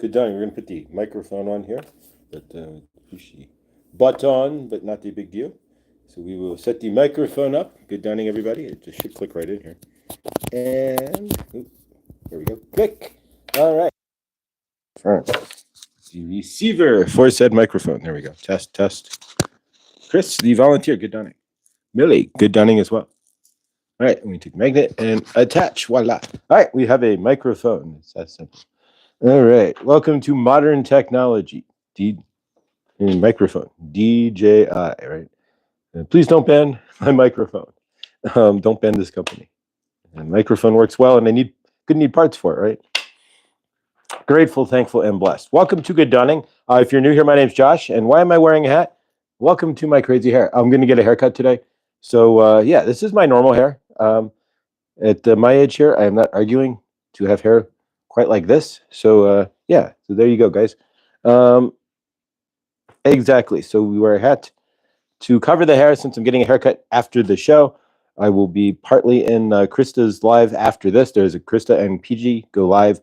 Good done. We're going to put the microphone on here, but push the button, but not the big deal. So we will set the microphone up. Good dunning, everybody. It just should click right in here. And there we go. Click. All right. The receiver for said microphone. There we go. Test, test. Chris, the volunteer. Good dunning. Millie, good dunning as well. All right. We take magnet and attach. Voila. All right. We have a microphone. It's that simple. All right. Welcome to modern technology. Microphone. DJI, right? And please don't ban my microphone. Don't ban this company. And microphone works well, and I need parts for it, right? Grateful, thankful, and blessed. Welcome to Good Dunning. If you're new here, my name's Josh, and why am I wearing a hat? Welcome to my crazy hair. I'm going to get a haircut today. So, yeah, this is my normal hair. At my age here, I am not arguing to have hair quite like this. So, yeah, so there you go, guys. Exactly. So we wear a hat to cover the hair since I'm getting a haircut after the show. I will be partly in Krista's live after this. There's a Krista and PG go live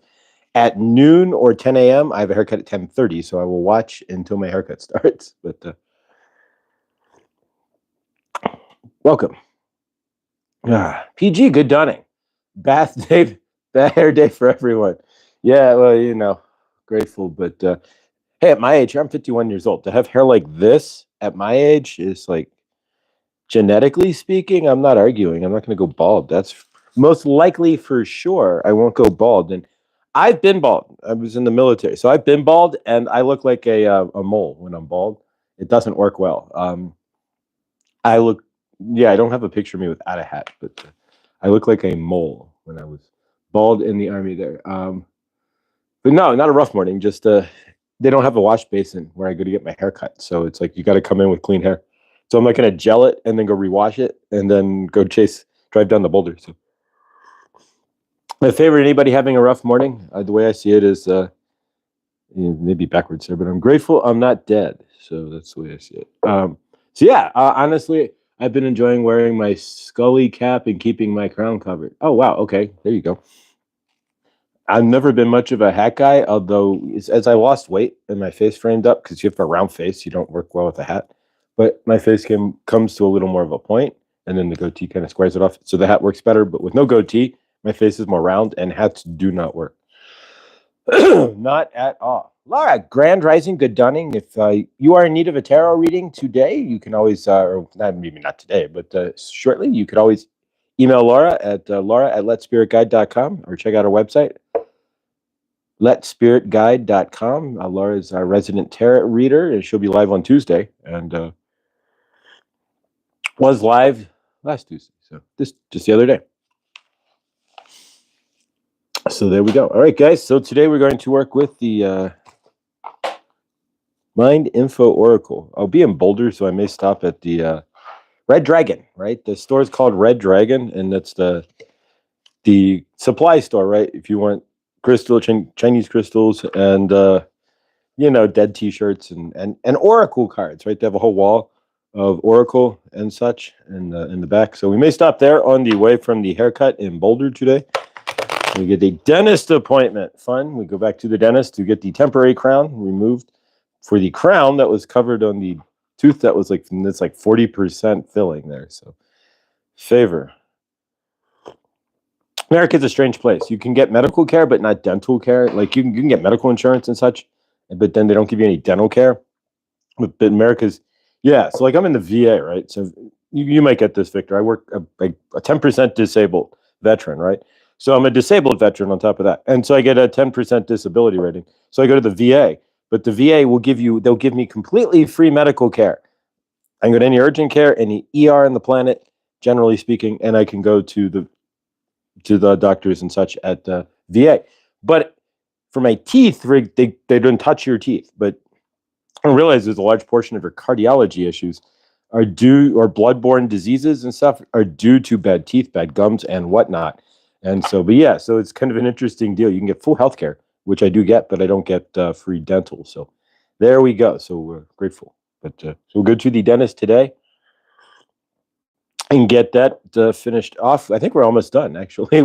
at noon or 10 a.m. I have a haircut at 10:30, so I will watch until my haircut starts. But welcome. PG, good dunning. Bath day, bad hair day for everyone. Yeah, well, you know, grateful. But hey, at my age, I'm 51 years old. To have hair like this at my age is like, genetically speaking, I'm not arguing. I'm not going to go bald. That's most likely for sure. I won't go bald. And I've been bald. I was in the military. So I've been bald, and I look like a mole when I'm bald. It doesn't work well. I don't have a picture of me without a hat, but I look like a mole when I was bald in the army there. But no, not a rough morning. Just they don't have a wash basin where I go to get my hair cut. So it's like you got to come in with clean hair. So I'm not going to gel it and then go rewash it and then go drive down the boulder. So my favorite, anybody having a rough morning, the way I see it is maybe backwards there, but I'm grateful I'm not dead. So that's the way I see it. So yeah, honestly, I've been enjoying wearing my Scully cap and keeping my crown covered. Oh, wow. Okay. There you go. I've never been much of a hat guy, although as I lost weight and my face framed up, because you have a round face, you don't work well with a hat. But my face comes to a little more of a point, and then the goatee kind of squares it off. So the hat works better, but with no goatee, my face is more round, and hats do not work. Not at all. Laura, Grand Rising, good dunning. If you are in need of a tarot reading today, you can always, or maybe not today, but shortly, you could always email Laura at letspiritguide.com or check out our website, letspiritguide.com. Laura is our resident tarot reader, and she'll be live on Tuesday, and was live last Tuesday, so just the other day. So there we go. All right, guys. So today we're going to work with the Mind Info Oracle. I'll be in Boulder, so I may stop at the Red Dragon, right? The store is called Red Dragon, and that's the supply store, right? If you want Chinese crystals and dead T-shirts and Oracle cards, right? They have a whole wall of Oracle and such in the back. So we may stop there on the way from the haircut in Boulder today. We get a dentist appointment. Fun. We go back to the dentist to get the temporary crown removed for the crown that was covered on the tooth that was it's like 40% filling there. So favor. America's a strange place. You can get medical care, but not dental care. Like you can get medical insurance and such, but then they don't give you any dental care. But America's, yeah. So like I'm in the VA, right? So you might get this, Victor. I work a 10% disabled veteran, right? So I'm a disabled veteran on top of that. And so I get a 10% disability rating. So I go to the VA, but the VA they'll give me completely free medical care. I can go to any urgent care, any ER on the planet, generally speaking, and I can go to the doctors and such at the VA. But for my teeth, they don't touch your teeth. But I realize there's a large portion of your cardiology issues or bloodborne diseases and stuff are due to bad teeth, bad gums, and whatnot. And so, but yeah, so it's kind of an interesting deal. You can get full health care, which I do get, but I don't get free dental. So there we go. So we're grateful. But so we'll go to the dentist today and get that finished off. I think we're almost done, actually.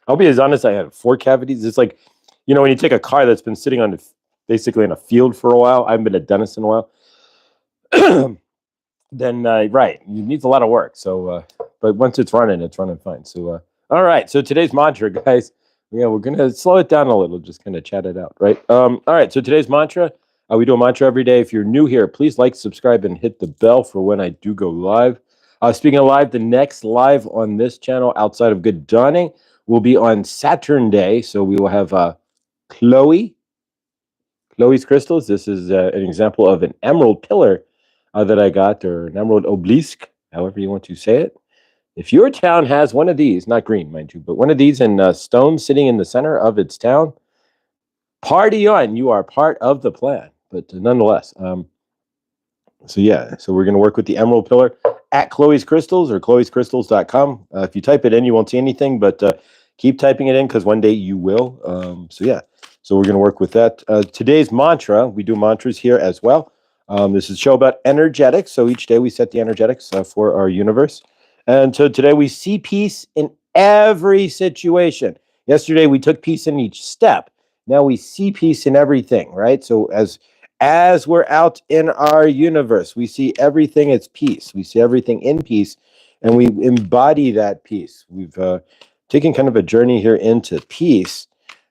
I'll be as honest, I had 4 cavities. It's like, You know, when you take a car that's been sitting on basically in a field for a while, I haven't been a dentist in a while, then right, it needs a lot of work. So, but once it's running fine. So, all right. So today's mantra, guys. Yeah, we're gonna slow it down a little, just kind of chat it out, right? All right. So today's mantra. We do a mantra every day. If you're new here, please like, subscribe, and hit the bell for when I do go live. Speaking of live, the next live on this channel outside of Good Dawning will be on Saturn Day. So we will have Chloe's crystals. This is an example of an emerald pillar that I got, or an emerald obelisk, however you want to say it. If your town has one of these, not green, mind you, but one of these in stone sitting in the center of its town, party on. You are part of the plan. But nonetheless, so yeah, so we're going to work with the emerald pillar at Chloe's Crystals or chloescrystals.com. If you type it in, you won't see anything, but keep typing it in because one day you will. So yeah, so we're going to work with that. Today's mantra, we do mantras here as well. This is a show about energetics. So each day we set the energetics for our universe. And so today we see peace in every situation. Yesterday we took peace in each step. Now we see peace in everything, right? So as we're out in our universe, we see everything as peace. We see everything in peace, and we embody that peace. We've taken kind of a journey here into peace,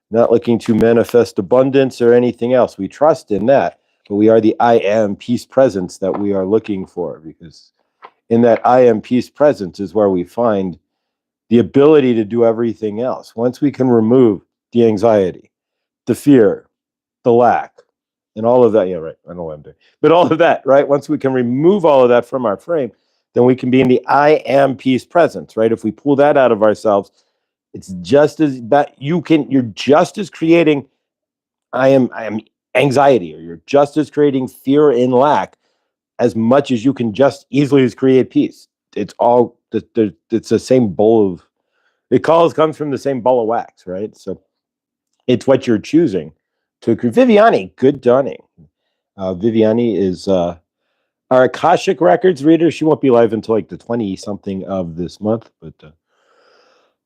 not looking to manifest abundance or anything else. We trust in that, but we are the I am peace presence that we are looking for, because in that I am peace presence is where we find the ability to do everything else. Once we can remove the anxiety, the fear, the lack, and all of that. Yeah, right. I know what I'm doing. But all of that, right? Once we can remove all of that from our frame, then we can be in the I am peace presence, right? If we pull that out of ourselves, it's just as bad. You're just as creating I am anxiety, or you're just as creating fear and lack as much as you can just easily as create peace. It's all it's the same bowl of comes from the same ball of wax, right? So it's what you're choosing to create. Viviani, good dawning. Viviani is our Akashic Records reader. She won't be live until like the 20 something of this month, but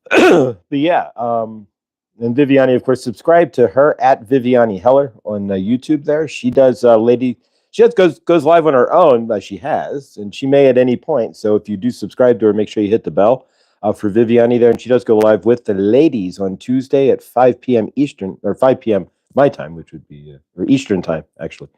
but yeah. And Viviani, of course, subscribe to her at Viviani Heller on YouTube. There, she does goes live on her own. She has, and she may at any point. So if you do subscribe to her, make sure you hit the bell for Viviani there. And she does go live with the ladies on Tuesday at 5 p.m. Eastern, or 5 p.m. my time, which would be or Eastern time actually,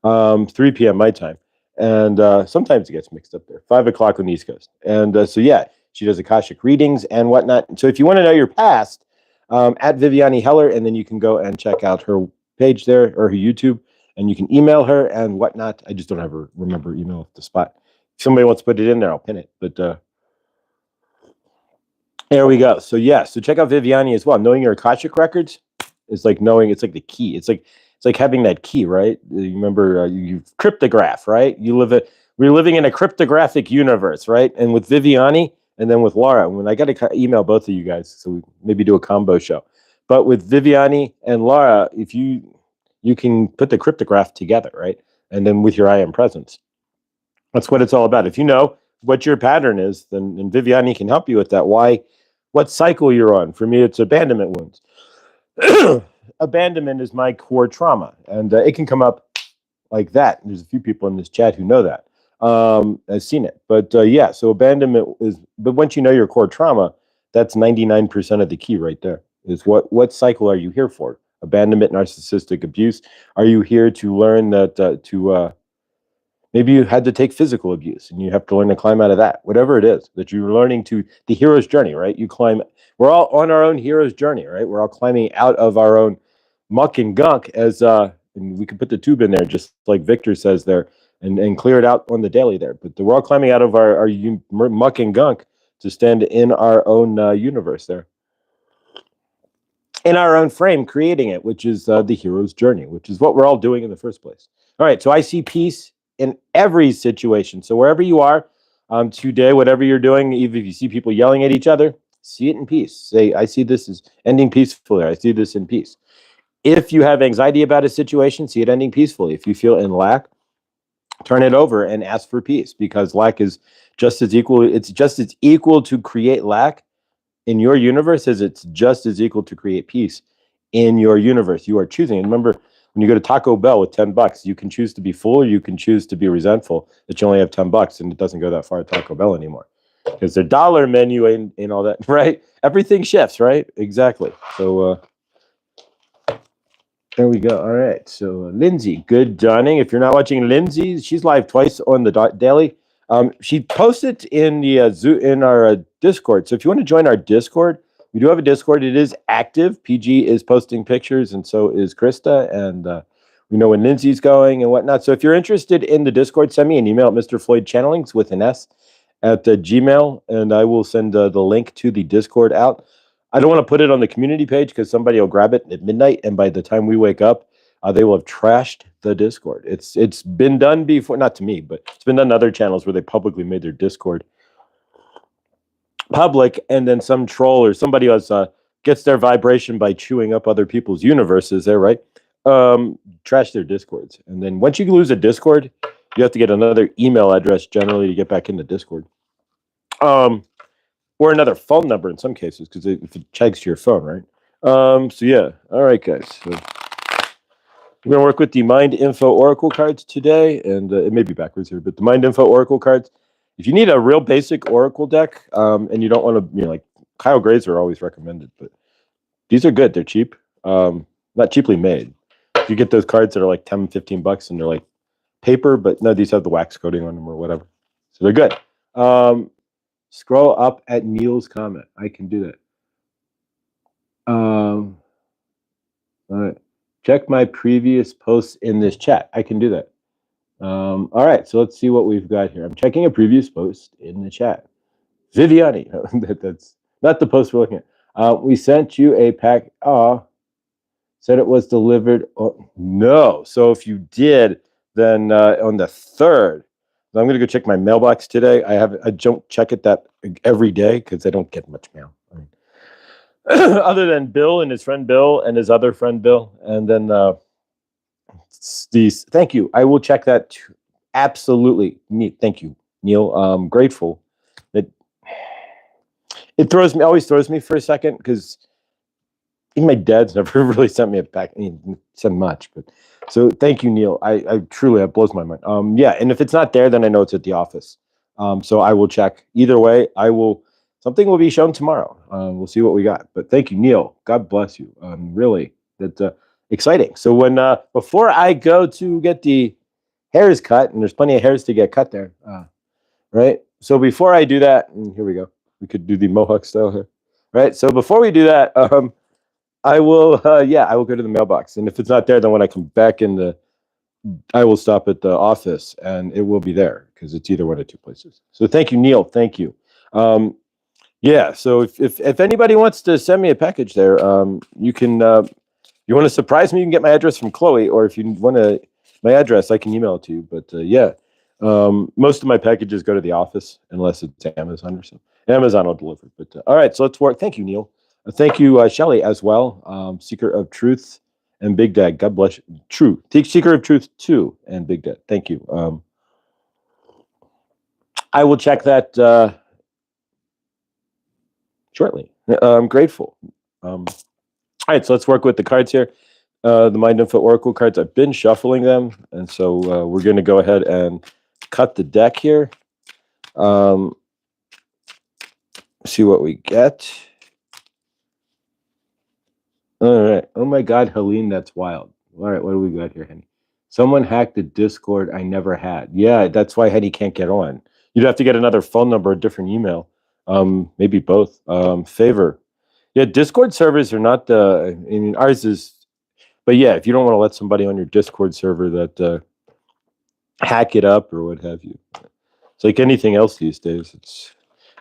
3 p.m. my time, and sometimes it gets mixed up there. 5 o'clock on the East Coast, and so yeah, she does Akashic readings and whatnot. And so if you want to know your past, at Viviani Heller, and then you can go and check out her page there, or her YouTube, and you can email her and whatnot. I just don't ever remember email off the spot. If somebody wants to put it in there, I'll pin it. But there we go. So yeah, so check out Viviani as well. Knowing your Akashic records is like knowing. It's like the key. It's like having that key, right? You remember you cryptograph, right? We're living in a cryptographic universe, right? And with Viviani, and then with Laura, when I got to email both of you guys, so we maybe do a combo show. But with Viviani and Laura, if you can put the cryptograph together, right? And then with your I am presence, that's what it's all about. If you know what your pattern is, then Viviani can help you with that. What cycle you're on? For me, it's abandonment wounds. Abandonment is my core trauma, and it can come up like that. There's a few people in this chat who know that. I've seen it, but yeah, so abandonment but once you know your core trauma, that's 99% of the key right there, is what cycle are you here for? Abandonment, narcissistic abuse. Are you here to learn that maybe you had to take physical abuse and you have to learn to climb out of that, whatever it is that you're learning, to the hero's journey, right? We're all on our own hero's journey, right? We're all climbing out of our own muck and gunk, and we can put the tube in there, just like Victor says there, and clear it out on the daily there. But we're all climbing out of our muck and gunk to stand in our own universe there, in our own frame, creating it, which is the hero's journey, which is what we're all doing in the first place. All right, so I see peace in every situation. So wherever you are today, whatever you're doing, even if you see people yelling at each other, see it in peace. Say, I see this as ending peacefully. I see this in peace. If you have anxiety about a situation, see it ending peacefully. If you feel in lack, turn it over and ask for peace, because lack is just as equal. It's just as equal to create lack in your universe as it's just as equal to create peace in your universe. You are choosing. And remember, when you go to Taco Bell with $10, you can choose to be full or you can choose to be resentful that you only have $10 and it doesn't go that far at Taco Bell anymore. Because their dollar menu ain't all that, right? Everything shifts, right? Exactly. So there we go. All right. So Lindsay, good dawning. If you're not watching Lindsay, she's live twice on the daily. She posted in the in our Discord. So if you want to join our Discord, we do have a Discord. It is active. PG is posting pictures, and so is Krista. And we know when Lindsay's going and whatnot. So if you're interested in the Discord, send me an email at Mr. Floyd Channelings with an S at Gmail, and I will send the link to the Discord out. I don't want to put it on the community page because somebody will grab it at midnight, and by the time we wake up, they will have trashed the Discord. It's been done before, not to me, but it's been done on other channels where they publicly made their Discord public, and then some troll or somebody else gets their vibration by chewing up other people's universes there, right? Trash their Discords. And then once you lose a Discord, you have to get another email address generally to get back into Discord. Or another phone number in some cases, because if it checks your phone, right? So yeah, all right, guys. So we're gonna work with the Mind Info Oracle cards today, and it may be backwards here, but the Mind Info Oracle cards. If you need a real basic Oracle deck, and you don't want to, like Kyle Grays are always recommended, but these are good. They're cheap, not cheaply made. You get those cards that are like $10-15, and they're like paper, but no, these have the wax coating on them or whatever, so they're good. Scroll up at Neil's comment. I can do that. All right. Check my previous posts in this chat. I can do that. All right. So let's see what we've got here. I'm checking a previous post in the chat. Viviani. That's not the post we're looking at. We sent you a pack. Said it was delivered. Oh, no. So if you did, then on the 3rd, I'm going to go check my mailbox today. I don't check it that every day because I don't get much mail. Other than Bill and his friend Bill and his other friend Bill. And then these, thank you. I will check that too. Absolutely. Thank you, Neil. I'm grateful that it always throws me for a second because even my dad's never really sent me a pack. He didn't send much, but so thank you, Neil. I truly, it blows my mind. Yeah, and if it's not there, then I know it's at the office. So I will check. Either way, something will be shown tomorrow. We'll see what we got. But thank you, Neil. God bless you. Really, that's exciting. So when before I go to get the hairs cut, and there's plenty of hairs to get cut there, right? So before I do that, and here we go. We could do the Mohawk style here, right? So before we do that, I will, I will go to the mailbox, and if it's not there, then when I come back I will stop at the office, and it will be there because it's either one of two places. So thank you, Neil. Thank you. Yeah. So if anybody wants to send me a package there, you can. You want to surprise me? You can get my address from Chloe, or if you want my address, I can email it to you. But yeah, most of my packages go to the office unless it's Amazon or something. Amazon will deliver. But all right, so let's work. Thank you, Neil. Thank you, Shelly, as well. Seeker of Truth and Big Dad. God bless you. True. Seeker of Truth 2 and Big Dad. Thank you. I will check that shortly. I'm grateful. All right, so let's work with the cards here. The Mind Info Oracle cards. I've been shuffling them, and so we're going to go ahead and cut the deck here. See what we get. All right. Oh my God, Helene, that's wild. All right, what do we got here, Henny? Someone hacked the Discord I never had. Yeah, that's why Henny can't get on. You'd have to get another phone number, a different email. Maybe both. Favor. Yeah, Discord servers are not I mean, ours is, but yeah, if you don't want to let somebody on your Discord server that hack it up or what have you. It's like anything else these days. It's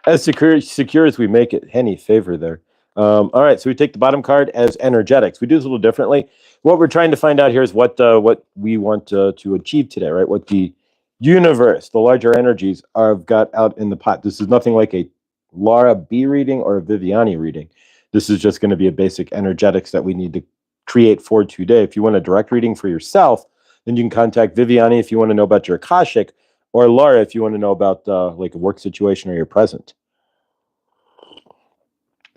as secure as we make it. Henny, favor there. All right, so we take the bottom card as energetics. We do this a little differently. What we're trying to find out here is what we want to achieve today, right? What the universe, the larger energies, have got out in the pot. This is nothing like a Laura B reading or a Viviani reading. This is just going to be a basic energetics that we need to create for today. If you want a direct reading for yourself, then you can contact Viviani if you want to know about your Akashic, or Laura if you want to know about like a work situation or your present.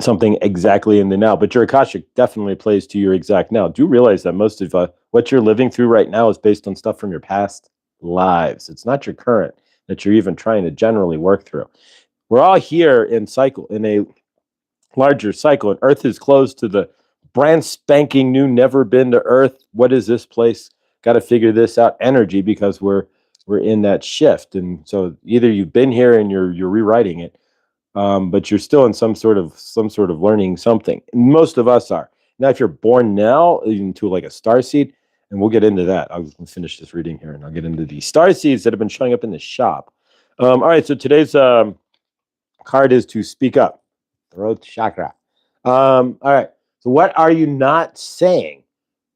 something exactly in the now, but your Akashic definitely plays to your exact now. Do realize that most of what you're living through right now is based on stuff from your past lives. It's not your current that you're even trying to generally work through. We're all here in a larger cycle, and Earth is closed to the brand spanking new, never been to Earth. What is this place? Got to figure this out energy, because we're in that shift. And so either you've been here and you're rewriting it, but you're still in some sort of learning something. Most of us are. Now, if you're born now into like a star seed, and we'll get into that. I'll finish this reading here, and I'll get into the star seeds that have been showing up in the shop. All right, so today's card is to speak up. Throat chakra. All right, so what are you not saying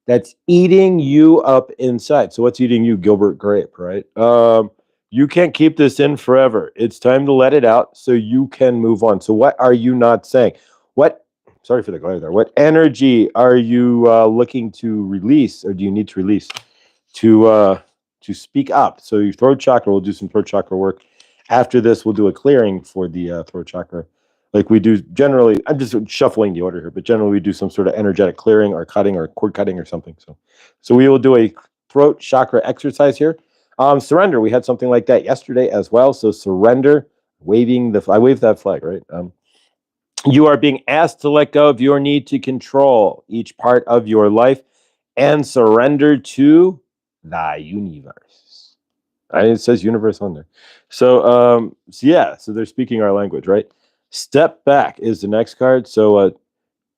that's eating you up inside? So what's eating you? Gilbert Grape, right? You can't keep this in forever. It's time to let it out so you can move on. So what are you not saying? Sorry for the glare there. What energy are you looking to release, or do you need to release to speak up? So your throat chakra, we'll do some throat chakra work. After this, we'll do a clearing for the throat chakra. Like we do generally, I'm just shuffling the order here, but generally we do some sort of energetic clearing or cutting or cord cutting or something. So we will do a throat chakra exercise here. Surrender, we had something like that yesterday as well. So surrender, I waved that flag, right? You are being asked to let go of your need to control each part of your life and surrender to the universe. It says universe on there. So they're speaking our language, right? Step back is the next card. So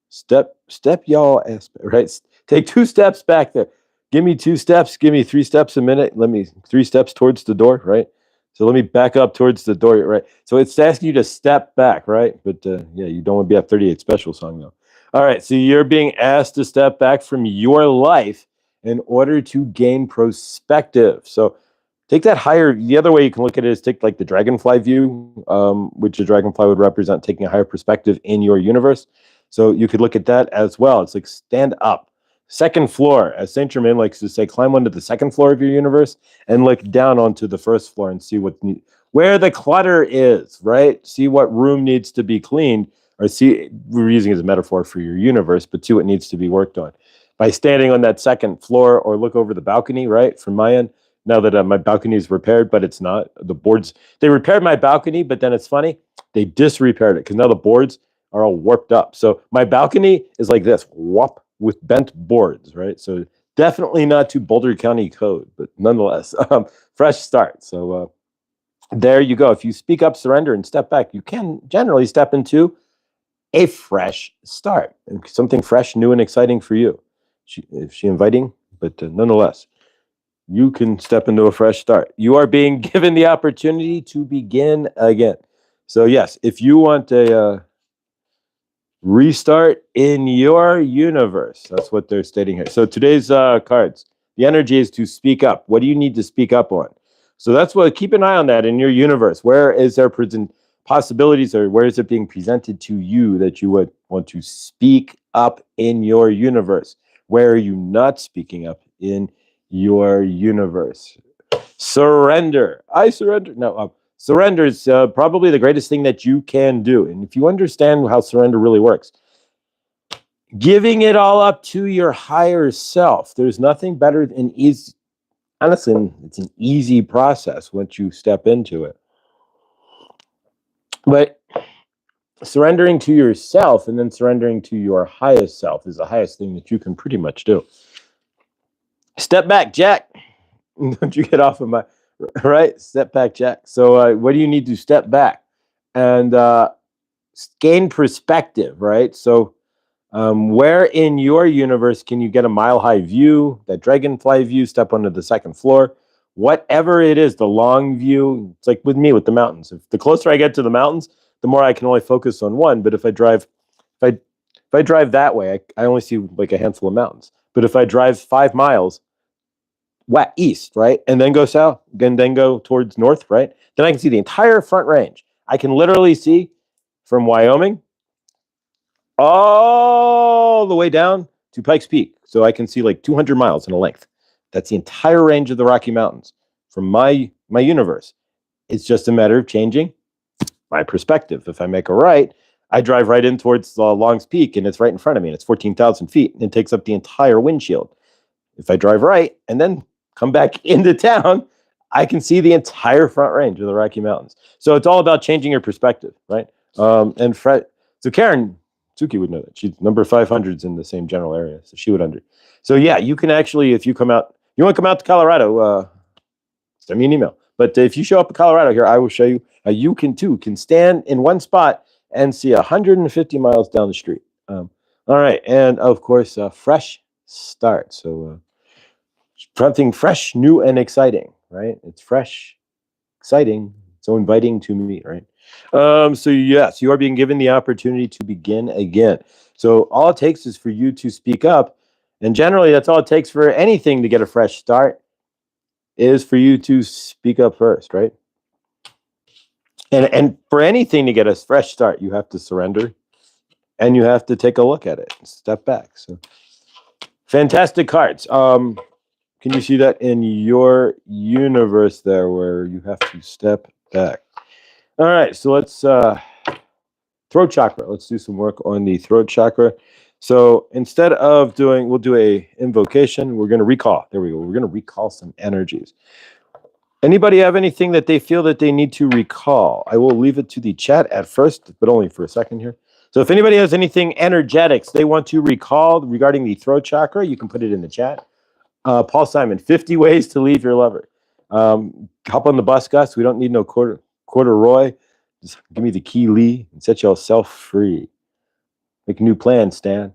step y'all aspect, right? Take 2 steps back there. Give me 2 steps. Give me 3 steps a minute. 3 steps towards the door, right? So let me back up towards the door, right? So it's asking you to step back, right? But you don't want to be at 38 Special song though. All right, so you're being asked to step back from your life in order to gain perspective. So take that higher. The other way you can look at it is take like the dragonfly view, which the dragonfly would represent taking a higher perspective in your universe. So you could look at that as well. It's like stand up. Second floor, as Saint Germain likes to say, climb onto the second floor of your universe and look down onto the first floor and see where the clutter is, right? See what room needs to be cleaned, or we're using it as a metaphor for your universe, but see what needs to be worked on. By standing on that second floor or look over the balcony, right? From my end, now that my balcony is repaired, but it's not. The boards, they repaired my balcony, but then it's funny, they disrepaired it because now the boards are all warped up. So my balcony is like this, whoop, with bent boards, right? So definitely not to Boulder County code, but nonetheless, fresh start. So there you go. If you speak up, surrender, and step back, you can generally step into a fresh start, something fresh, new, and exciting for you. Is she inviting? But nonetheless, you can step into a fresh start. You are being given the opportunity to begin again. So yes, if you want a restart in your universe, that's what they're stating here. So today's cards, the energy is to speak up. What do you need to speak up on? So that's what, keep an eye on that in your universe. Where is there possibilities, or where is it being presented to you that you would want to speak up in your universe? Where are you not speaking up in your universe? Surrender. I surrender. No, surrender is probably the greatest thing that you can do. And if you understand how surrender really works, giving it all up to your higher self, there's nothing better than easy. Honestly, it's an easy process once you step into it. But surrendering to yourself and then surrendering to your highest self is the highest thing that you can pretty much do. Step back, Jack. Don't you get off of my... Right? Step back, Jack. So what do you need to step back? And gain perspective, right? So where in your universe can you get a mile-high view, that dragonfly view, step onto the second floor? Whatever it is, the long view, it's like with me with the mountains. If the closer I get to the mountains, the more I can only focus on one. But if I drive that way, I only see like a handful of mountains. But if I drive 5 miles east, right, and then go south, and then go towards north, right, then I can see the entire Front Range. I can literally see from Wyoming all the way down to Pikes Peak. So I can see like 200 miles in a length. That's the entire range of the Rocky Mountains from my universe. It's just a matter of changing my perspective. If I make a right, I drive right in towards Long's Peak, and it's right in front of me, and it's 14,000 feet, and it takes up the entire windshield. If I drive right and then come back into town, I can see the entire front range of the Rocky Mountains. So it's all about changing your perspective, right? So Karen Tsuki would know that. She's number 500's in the same general area, so she would under. So yeah, you can actually, if you come out, you want to come out to Colorado, send me an email. But if you show up in Colorado here, I will show you how you can stand in one spot and see 150 miles down the street. All right, and of course, fresh start. So something fresh, new, and exciting, right? It's fresh, exciting, so inviting to me, right? So yes, you are being given the opportunity to begin again. So all it takes is for you to speak up, and generally that's all it takes for anything to get a fresh start is for you to speak up first, right? And for anything to get a fresh start, you have to surrender, and you have to take a look at it and step back. So fantastic cards. Can you see that in your universe there where you have to step back? All right, so let's throat chakra. Let's do some work on the throat chakra. So instead of we'll do a invocation. We're going to recall. There we go. We're going to recall some energies. Anybody have anything that they feel that they need to recall? I will leave it to the chat at first, but only for a second here. So if anybody has anything energetics they want to recall regarding the throat chakra, you can put it in the chat. Paul Simon, 50 ways to leave your lover. Hop on the bus, Gus. We don't need no corduroy. Just give me the key, Lee, and set yourself free. Make a new plan, Stan.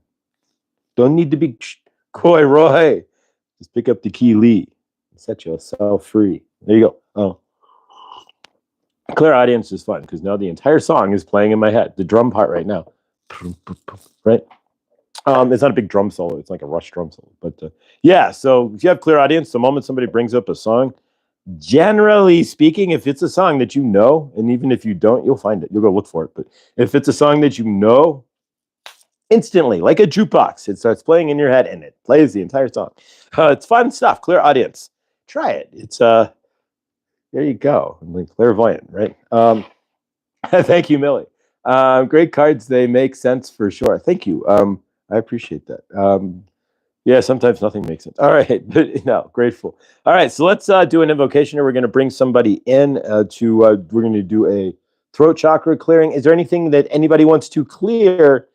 Don't need to be coy, Roy. Just pick up the key, Lee, and set yourself free. There you go. Oh, clear audience is fun because now the entire song is playing in my head. The drum part right now, right? It's not a big drum solo. It's like a Rush drum solo. But yeah, so if you have clear audience, the moment somebody brings up a song, generally speaking, if it's a song that you know, and even if you don't, you'll find it. You'll go look for it. But if it's a song that you know, instantly, like a jukebox, it starts playing in your head and it plays the entire song. It's fun stuff. Clear audience. Try it. It's there you go. I'm like clairvoyant, right? Thank you, Millie. Great cards. They make sense for sure. Thank you. I appreciate that. Yeah, sometimes nothing makes sense. All right, but no, grateful. All right, so let's do an invocation here. We're going to bring somebody in we're going to do a throat chakra clearing. Is there anything that anybody wants to clear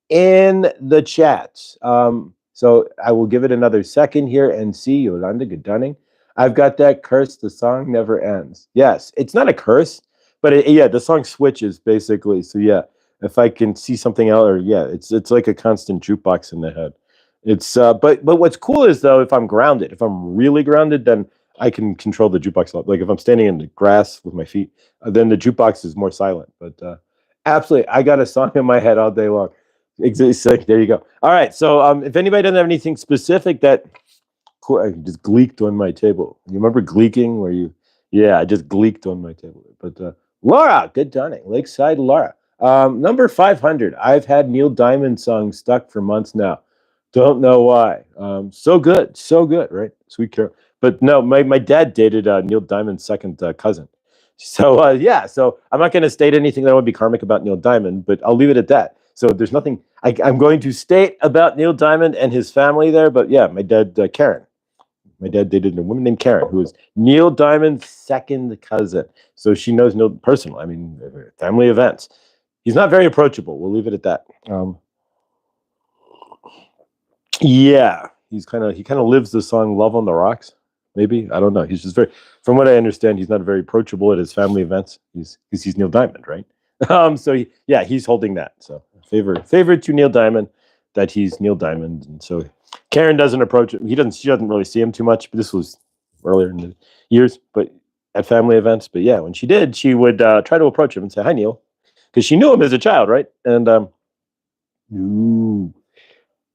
in the chat? So I will give it another second here and see Yolanda Goodunning. I've got that curse. The song never ends. Yes, it's not a curse, but yeah, the song switches basically. So yeah. If I can see something else, or yeah, it's like a constant jukebox in the head. It's but what's cool is though, if I'm grounded, if I'm really grounded, then I can control the jukebox a lot. Like if I'm standing in the grass with my feet, then the jukebox is more silent. But absolutely, I got a song in my head all day long. Exactly. There you go. All right. So if anybody doesn't have anything specific that cool, I just gleeked on my table. You remember gleeking where you? Yeah, I just gleeked on my table. But Laura, good dawning, Lakeside Laura. Number 500. I've had Neil Diamond songs stuck for months now. Don't know why. So good, right? Sweet Carol. But no, my dad dated Neil Diamond's second cousin. So yeah, so I'm not going to state anything that would be karmic about Neil Diamond, but I'll leave it at that. So there's nothing I'm going to state about Neil Diamond and his family there, but yeah, my dad, Karen. My dad dated a woman named Karen, who was Neil Diamond's second cousin. So she knows Neil personally. I mean, family events. He's not very approachable. We'll leave it at that. Yeah, he kind of lives the song "Love on the Rocks." Maybe, I don't know. He's just from what I understand, he's not very approachable at his family events. He's Neil Diamond, right? So he's holding that. So favor to Neil Diamond that he's Neil Diamond, and so Karen doesn't approach him. She doesn't really see him too much. But this was earlier in the years, but at family events. But yeah, when she did, she would try to approach him and say, "Hi, Neil." Because she knew him as a child, right? And ooh,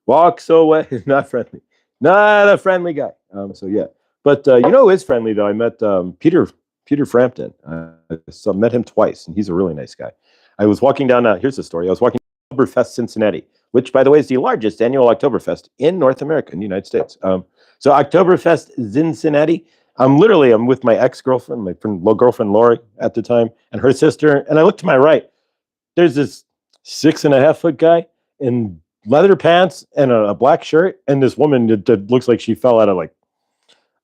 walks away, not friendly, not a friendly guy. So yeah, but who is friendly though? I met Peter Frampton. So met him twice, and he's a really nice guy. I was walking down. Here's the story. I was walking down Oktoberfest Cincinnati, which, by the way, is the largest annual Oktoberfest in North America, in the United States. So Oktoberfest Cincinnati. I'm with my ex-girlfriend, my girlfriend Lori at the time, and her sister. And I look to my right. There's this 6.5 foot guy in leather pants and a black shirt, and this woman that looks like she fell out of like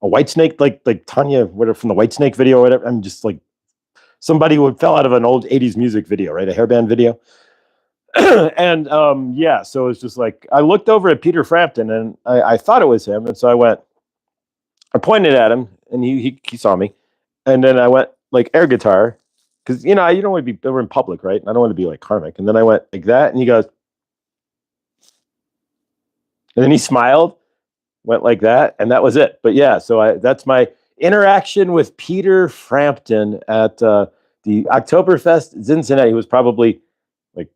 a White Snake, like Tanya, whatever, from the White Snake video or whatever. I'm just like somebody who fell out of an old 80s music video, right? A hairband video. And yeah, so it's just like I looked over at Peter Frampton and I thought it was him. And so I pointed at him and he saw me. And then I went like air guitar. Because you don't want to be, we're in public, right? I don't want to be like karmic. And then I went like that, and he goes, and then he smiled, went like that, and that was it. But yeah, so that's my interaction with Peter Frampton at the Oktoberfest Cincinnati. He was probably like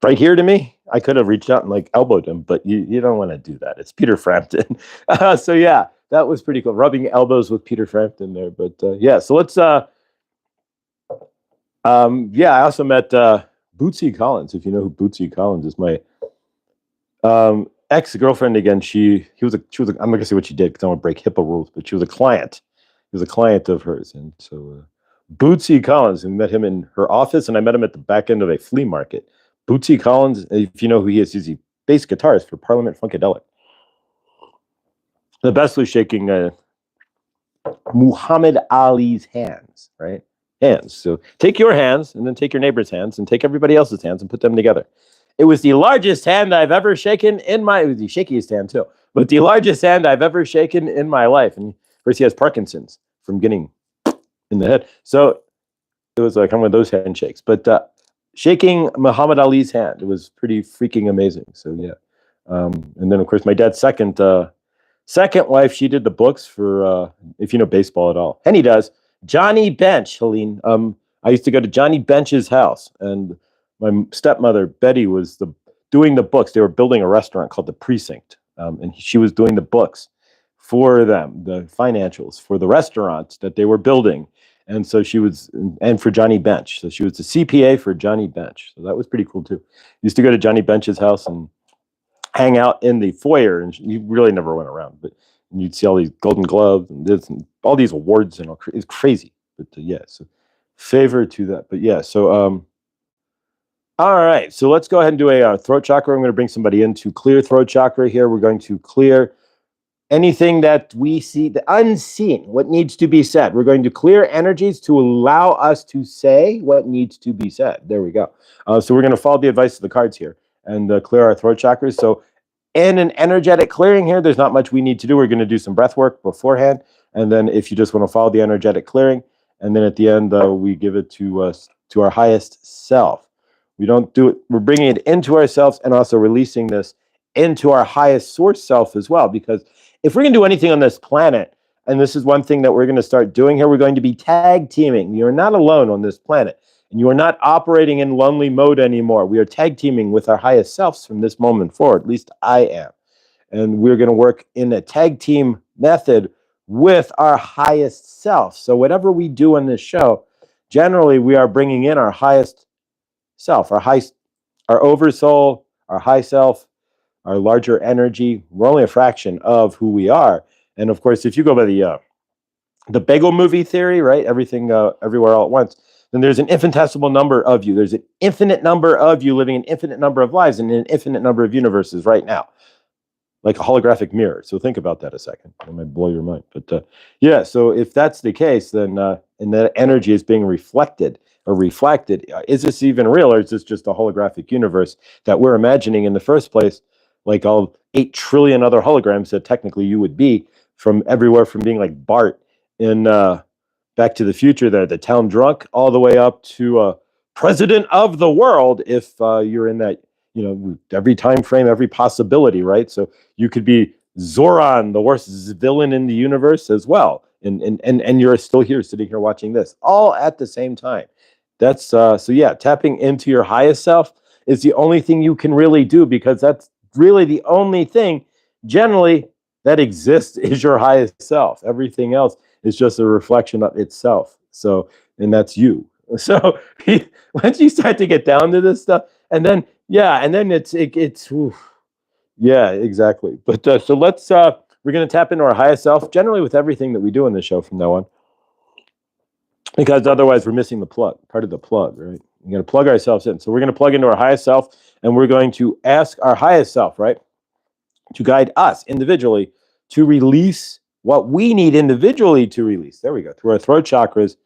right here to me. I could have reached out and like elbowed him, but you don't want to do that. It's Peter Frampton. So yeah, that was pretty cool. Rubbing elbows with Peter Frampton there. But yeah, so let's yeah, I also met Bootsy Collins. If you know who Bootsy Collins is, my ex-girlfriend again. She was I'm not gonna say what she did because I don't want to break HIPAA rules, but she was a client. He was a client of hers, and so Bootsy Collins. And met him in her office, and I met him at the back end of a flea market. Bootsy Collins, if you know who he is, he's the bass guitarist for Parliament Funkadelic. The best was shaking Muhammad Ali's hands, right? Hands. So take your hands and then take your neighbor's hands and take everybody else's hands and put them together. It was the largest hand I've ever shaken it was the shakiest hand too, but the largest hand I've ever shaken in my life. And of course he has Parkinson's from getting in the head. So it was like one of those handshakes, but shaking Muhammad Ali's hand, it was pretty freaking amazing. So yeah. And then of course my dad's second wife, she did the books for, if you know baseball at all. Henny does. Johnny Bench, Helene. I used to go to Johnny Bench's house, and my stepmother, Betty, was doing the books. They were building a restaurant called The Precinct, and she was doing the books for them, the financials for the restaurant that they were building. And so she was, and for Johnny Bench. So she was the CPA for Johnny Bench. So that was pretty cool too. Used to go to Johnny Bench's house and hang out in the foyer, and you really never went around, but you'd see all these Golden Gloves and this and all these awards and all. It's crazy, but yeah, so favor to that. But yeah, so all right, so let's go ahead and do a throat chakra. I'm going to bring somebody in to clear throat chakra here. We're going to clear anything that we see, the unseen, what needs to be said. We're going to clear energies to allow us to say what needs to be said. There we go. So we're going to follow the advice of the cards here and clear our throat chakras. So in an energetic clearing here, there's not much we need to do. We're going to do some breath work beforehand. And then if you just want to follow the energetic clearing, and then at the end, we give it to our highest self. We don't do it. We're bringing it into ourselves and also releasing this into our highest source self as well. Because if we're going to do anything on this planet, and this is one thing that we're going to start doing here, we're going to be tag teaming. You're not alone on this planet. And you are not operating in lonely mode anymore. We are tag teaming with our highest selves from this moment forward. At least I am. And we're going to work in a tag team method with our highest self. So whatever we do on this show, generally we are bringing in our highest self, our oversoul, our high self, our larger energy. We're only a fraction of who we are. And of course, if you go by the Bagel movie theory, right? Everything, everywhere, all at once. Then there's an infinitesimal number of you. There's an infinite number of you living an infinite number of lives in an infinite number of universes right now, like a holographic mirror. So think about that a second. It might blow your mind. But yeah, so if that's the case, then and that energy is being reflected, is this even real, or is this just a holographic universe that we're imagining in the first place, like all 8 trillion other holograms that technically you would be from everywhere from being like Bart in Back to the Future there, the town drunk, all the way up to president of the world if you're in that, every time frame, every possibility, right? So you could be Zoran, the worst villain in the universe as well. And you're still here, sitting here watching this, all at the same time. That's, so yeah, tapping into your highest self is the only thing you can really do, because that's really the only thing generally that exists is your highest self. Everything else is just a reflection of itself. So, and that's you. So once you start to get down to this stuff, and then, yeah, and then it's yeah, exactly. But so let's, we're going to tap into our highest self, generally with everything that we do in the show from now on, because otherwise we're missing the plug, part of the plug, right? We're going to plug ourselves in. So we're going to plug into our highest self, and we're going to ask our highest self, right, to guide us individually to release what we need individually to release. There we go. Through our throat chakras,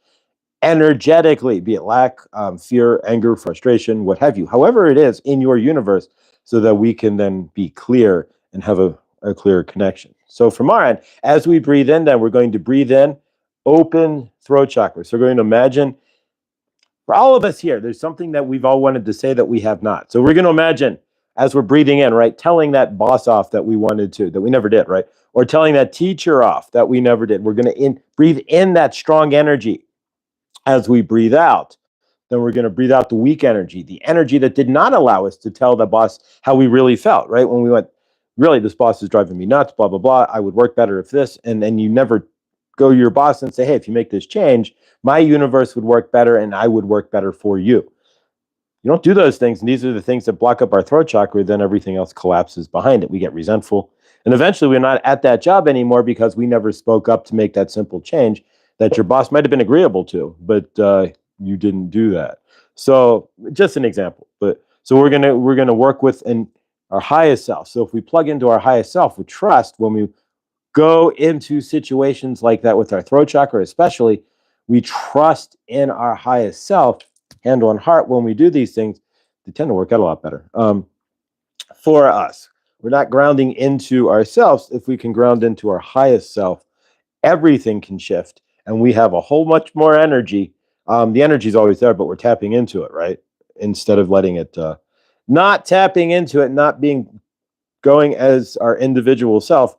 energetically, be it lack, fear, anger, frustration, what have you, however it is in your universe, so that we can then be clear and have a clear connection. So from our end, as we breathe in, then we're going to breathe in open throat chakra. So we're going to imagine, for all of us here, there's something that we've all wanted to say that we have not. So we're going to imagine, as we're breathing in, right, telling that boss off that we wanted to, that we never did, right? Or telling that teacher off that we never did. We're going to breathe in that strong energy. As we breathe out, then we're going to breathe out the weak energy, the energy that did not allow us to tell the boss how we really felt, right? When we went, really, this boss is driving me nuts, blah, blah, blah. I would work better if this. And then you never go to your boss and say, hey, if you make this change, my universe would work better and I would work better for you. You don't do those things, and these are the things that block up our throat chakra, then everything else collapses behind it. We get resentful. And eventually we're not at that job anymore because we never spoke up to make that simple change that your boss might have been agreeable to, but you didn't do that. So just an example. But so we're gonna work with our highest self. So if we plug into our highest self with trust, when we go into situations like that with our throat chakra, especially, we trust in our highest self, hand on heart. When we do these things, they tend to work out a lot better for us. We're not grounding into ourselves. If we can ground into our highest self, everything can shift. And we have a whole much more energy. The energy is always there, but we're tapping into it, right? Instead of letting it, not tapping into it, not going as our individual self,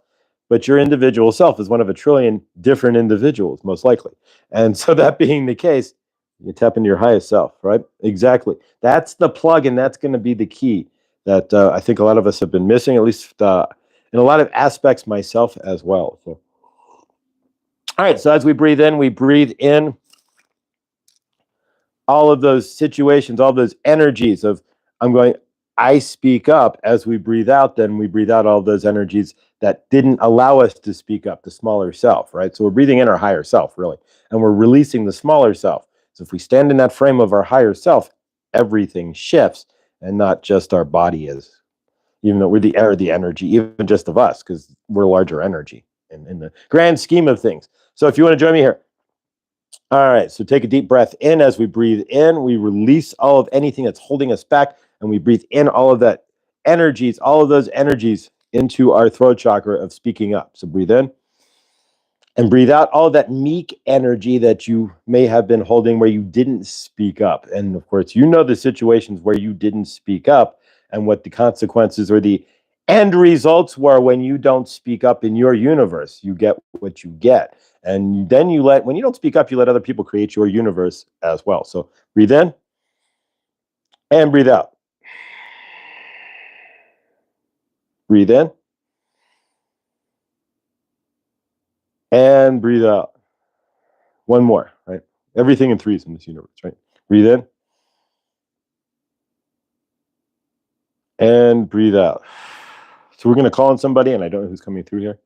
but your individual self is one of a trillion different individuals, most likely. And so that being the case, you tap into your highest self, right? Exactly. That's the plug, and that's going to be the key that I think a lot of us have been missing, at least in a lot of aspects, myself as well. So. All right, so as we breathe in all of those situations, all those energies of I speak up. As we breathe out, then we breathe out all those energies that didn't allow us to speak up, the smaller self, right? So we're breathing in our higher self, really, and we're releasing the smaller self. So if we stand in that frame of our higher self, everything shifts, and not just our body is, even though we're the air, the energy, even just of us, because we're larger energy in the grand scheme of things. So if you want to join me here. All right, so take a deep breath in. As we breathe in, we release all of anything that's holding us back, and we breathe in all of that energies, all of those energies into our throat chakra of speaking up. So breathe in and breathe out all of that meek energy that you may have been holding where you didn't speak up. And of course, you know the situations where you didn't speak up and what the consequences or the end results were when you don't speak up in your universe. You get what you get. And then when you don't speak up, you let other people create your universe as well. So breathe in and breathe out. Breathe in and breathe out. One more, right? Everything in threes in this universe, right? Breathe in and breathe out. So we're going to call on somebody, and I don't know who's coming through here.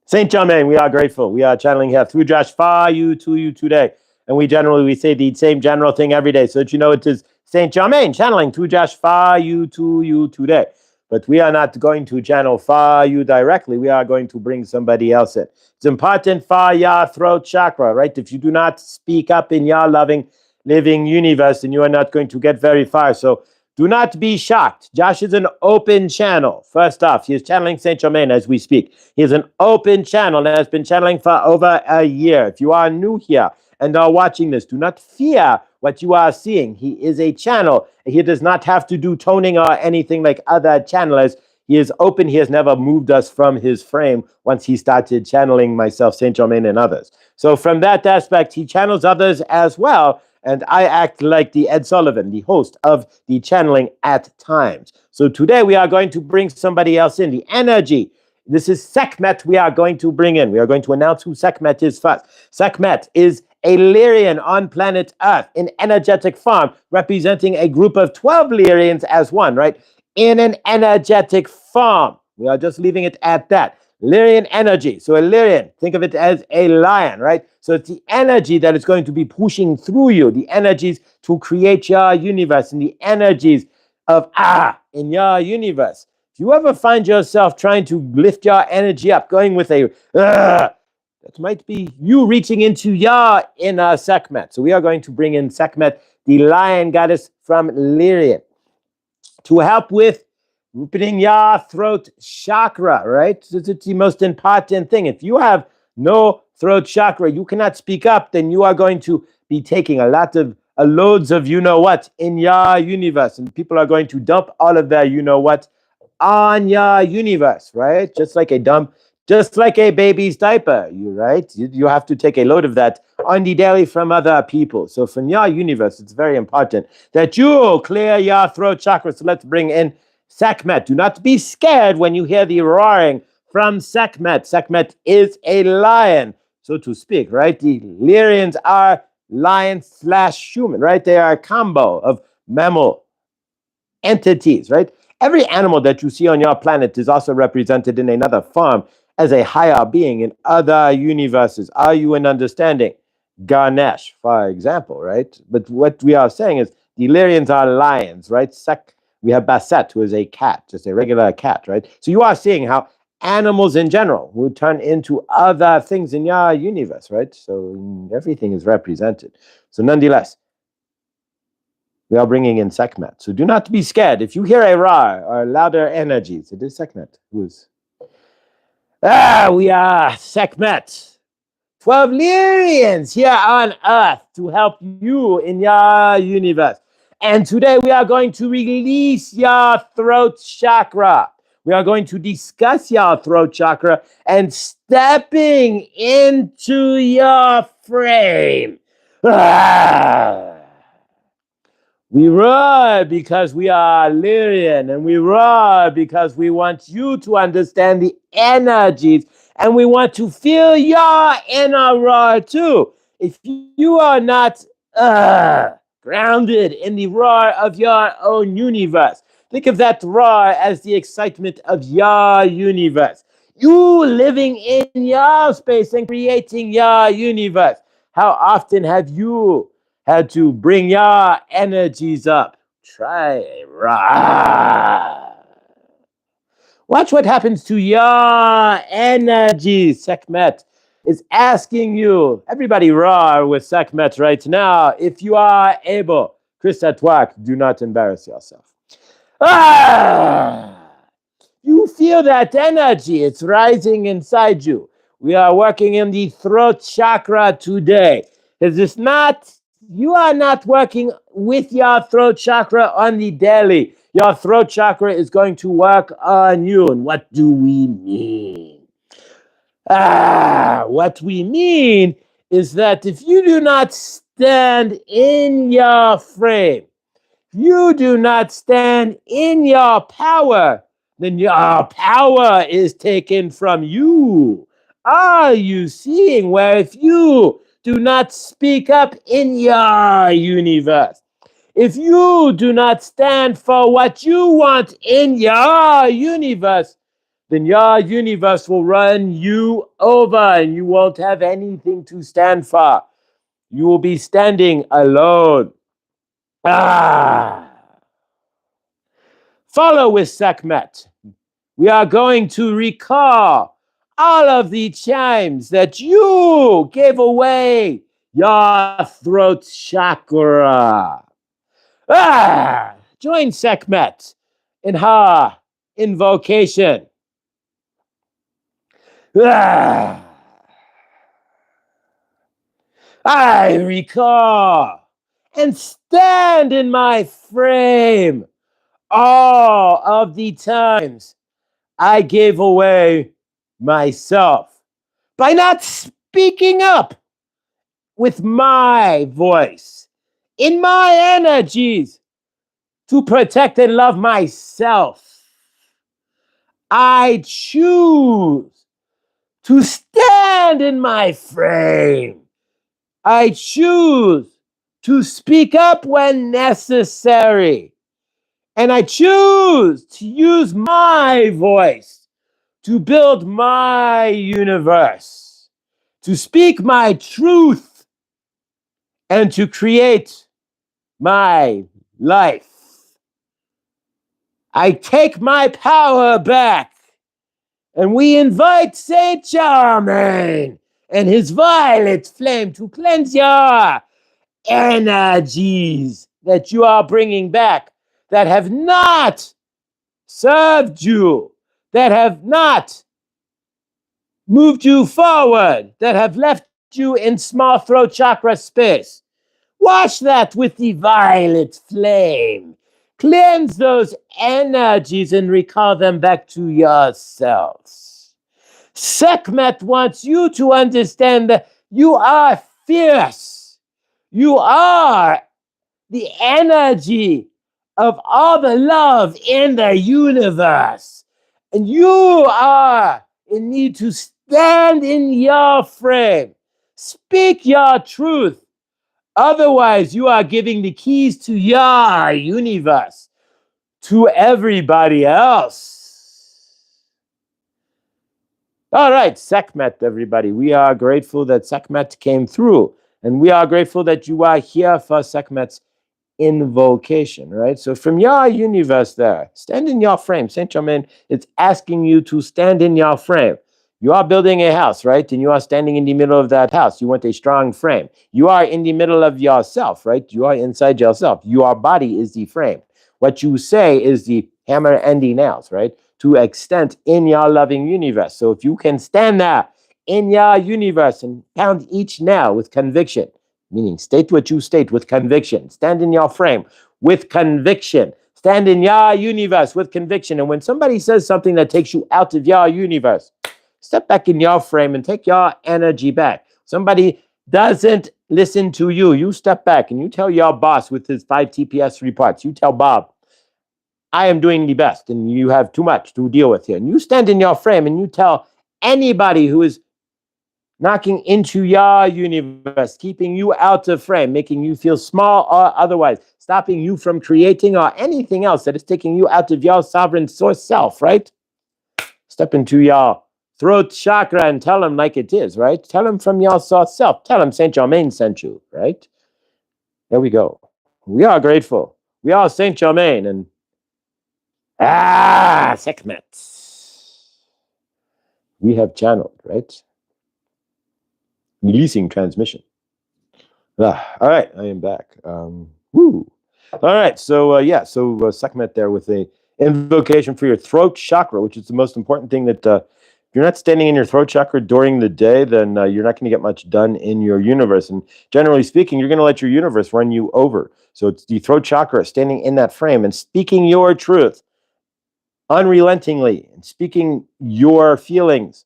Saint Germain, we are grateful. We are channeling here through Josh for you to you today. And we say the same general thing every day so that you know it is Saint Germain channeling through Josh for you to you today. But we are not going to channel for you directly. We are going to bring somebody else in. It's important for your throat chakra, right? If you do not speak up in your loving, living universe, then you are not going to get very far. So do not be shocked. Josh is an open channel. First off, he is channeling Saint Germain as we speak. He is an open channel and has been channeling for over a year. If you are new here and are watching this, do not fear what you are seeing. He is a channel. He does not have to do toning or anything like other channelers. He is open. He has never moved us from his frame once he started channeling myself, Saint Germain, and others. So from that aspect, he channels others as well. And I act like the Ed Sullivan, the host of the channeling at times. So today we are going to bring somebody else in, the energy. This is Sekhmet we are going to bring in. We are going to announce who Sekhmet is first. Sekhmet is a Lyrian on planet Earth in energetic form, representing a group of 12 Lyrians as one, right? In an energetic form. We are just leaving it at that. Lyrian energy. So a Lyrian, think of it as a lion, right? So it's the energy that is going to be pushing through you, the energies to create your universe and the energies of in your universe. If you ever find yourself trying to lift your energy up, going with a that might be you reaching into your inner Sekhmet. So we are going to bring in Sekhmet, the lion goddess from Lyrian, to help with opening your throat chakra, right? It's the most important thing. If you have no throat chakra, you cannot speak up, then you are going to be taking loads of you know what in your universe, and people are going to dump all of their you know what on your universe, right? Just like a baby's diaper, you have to take a load of that on the daily from other people. So from your universe, it's very important that you clear your throat chakra. So let's bring in Sekhmet. Do not be scared when you hear the roaring from Sekhmet. Sekhmet is a lion, so to speak, right? The Lyrians are lion/human, right? They are a combo of mammal entities, right? Every animal that you see on your planet is also represented in another form as a higher being in other universes. Are you in understanding? Ganesh, for example, right? But what we are saying is the Lyrians are lions, right? We have Basset, who is a cat, just a regular cat, right? So you are seeing how animals in general will turn into other things in your universe, right? So everything is represented. So nonetheless, we are bringing in Sekhmet. So do not be scared. If you hear a roar or louder energies, it is Sekhmet. We are Sekhmet. 12 Lyrians here on Earth to help you in your universe. And today we are going to release your throat chakra. We are going to discuss your throat chakra and stepping into your frame. We roar because we are Lyrian, and we roar because we want you to understand the energies, and we want to feel your inner roar too. If you are not grounded in the roar of your own universe, think of that roar as the excitement of your universe. You living in your space and creating your universe. How often have you had to bring your energies up? Try rah. Watch what happens to your energy. Sekhmet is asking you. Everybody roar with Sekhmet right now. If you are able. Chris at work, do not embarrass yourself. You feel that energy. It's rising inside you. We are working in the throat chakra today. You are not working with your throat chakra on the daily. Your throat chakra is going to work on you. And what do we mean? What we mean is that if you do not stand in your frame, you do not stand in your power, then your power is taken from you. Are you seeing where if you do not speak up in your universe, if you do not stand for what you want in your universe, then your universe will run you over and you won't have anything to stand for. You will be standing alone. Follow with Sekhmet. We are going to recall all of the times that you gave away your throat chakra. Join Sekhmet in her invocation. I recall and stand in my frame all of the times I gave away myself by not speaking up with my voice, in my energies, to protect and love myself. I choose to stand in my frame. I choose to speak up when necessary. And I choose to use my voice to build my universe, to speak my truth, and to create my life. I take my power back, and we invite Saint Germain and his violet flame to cleanse your energies that you are bringing back that have not served you, that have not moved you forward, that have left you in small throat chakra space. Wash that with the violet flame. Cleanse those energies and recall them back to yourselves. Sekhmet wants you to understand that you are fierce. You are the energy of all the love in the universe. And you are in need to stand in your frame. Speak your truth. Otherwise, you are giving the keys to your universe to everybody else. All right, Sekhmet, everybody. We are grateful that Sekhmet came through. And we are grateful that you are here for Sekhmet's invocation, right? So from your universe there, stand in your frame. Saint Germain is asking you to stand in your frame. You are building a house, right? And you are standing in the middle of that house. You want a strong frame. You are in the middle of yourself, right? You are inside yourself. Your body is the frame. What you say is the hammer and the nails, right? To extent in your loving universe. So if you can stand there in your universe and pound each nail with conviction, meaning state what you state with conviction. Stand in your frame with conviction. Stand in your universe with conviction. And when somebody says something that takes you out of your universe, step back in your frame and take your energy back. Somebody doesn't listen to you. You step back and you tell your boss with his 5 TPS reports, you tell Bob, I am doing the best and you have too much to deal with here. And you stand in your frame and you tell anybody who is knocking into your universe, keeping you out of frame, making you feel small or otherwise, stopping you from creating or anything else that is taking you out of your sovereign source self, right? Step into your throat chakra and tell them like it is, right? Tell them from your source self. Tell them Saint Germain sent you, right? There we go. We are grateful. We are Saint Germain and Sekhmet. We have channeled, right? Releasing transmission. All right, I am back. Woo. All right, so Sekhmet there with a invocation for your throat chakra, which is the most important thing that if you're not standing in your throat chakra during the day, then you're not going to get much done in your universe. And generally speaking, you're going to let your universe run you over. So it's the throat chakra, standing in that frame and speaking your truth unrelentingly and speaking your feelings.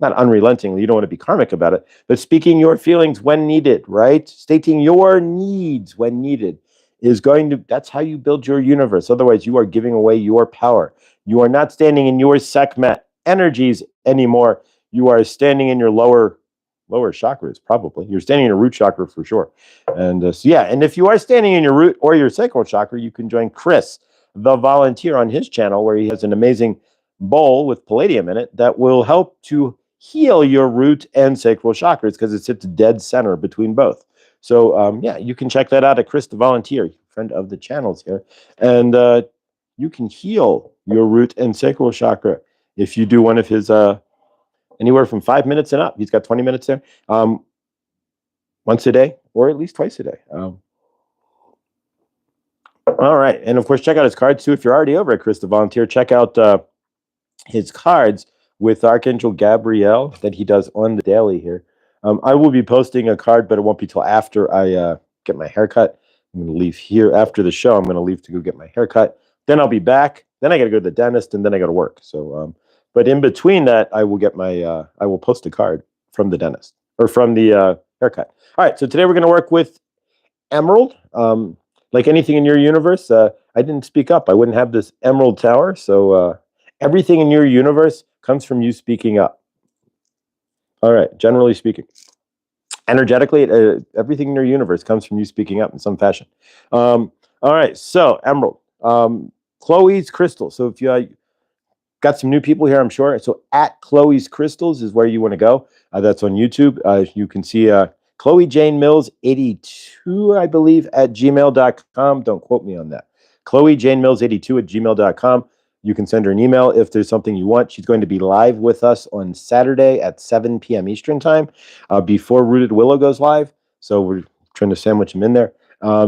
Not unrelentingly, you don't want to be karmic about it, but speaking your feelings when needed, right? Stating your needs when needed is that's how you build your universe. Otherwise, you are giving away your power. You are not standing in your Sekhmet energies anymore. You are standing in your lower chakras, probably. You're standing in your root chakra for sure. And and if you are standing in your root or your sacral chakra, you can join Chris, the volunteer, on his channel where he has an amazing bowl with palladium in it that will help to heal your root and sacral chakras because it sits dead center between both. So you can check that out at Chris the Volunteer, friend of the channels here. And you can heal your root and sacral chakra if you do one of his anywhere from 5 minutes and up. He's got 20 minutes there. Once a day or at least twice a day. All right. And of course, check out his cards too. If you're already over at Chris the Volunteer, check out his cards with Archangel Gabriel that he does on the daily here. I will be posting a card, but it won't be till after I get my haircut. I'm going to leave here after the show. I'm going to leave to go get my haircut. Then I'll be back. Then I got to go to the dentist, and then I go to work. So, but in between that, I will get I will post a card from the dentist or from the haircut. All right. So today we're going to work with Emerald. Like anything in your universe, I didn't speak up. I wouldn't have this Emerald Tower. So everything in your universe comes from you speaking up. All right, generally speaking. Energetically, everything in your universe comes from you speaking up in some fashion. All right, so Emerald. Chloe's crystal. So if you got some new people here, I'm sure. So at Chloe's Crystals is where you want to go. That's on YouTube. You can see Chloe Jane Mills 82, I believe, at gmail.com. Don't quote me on that. Chloe Jane Mills 82 at gmail.com. You can send her an email if there's something you want. She's going to be live with us on Saturday at 7 p.m. Eastern time before Rooted Willow goes live. So we're trying to sandwich them in there.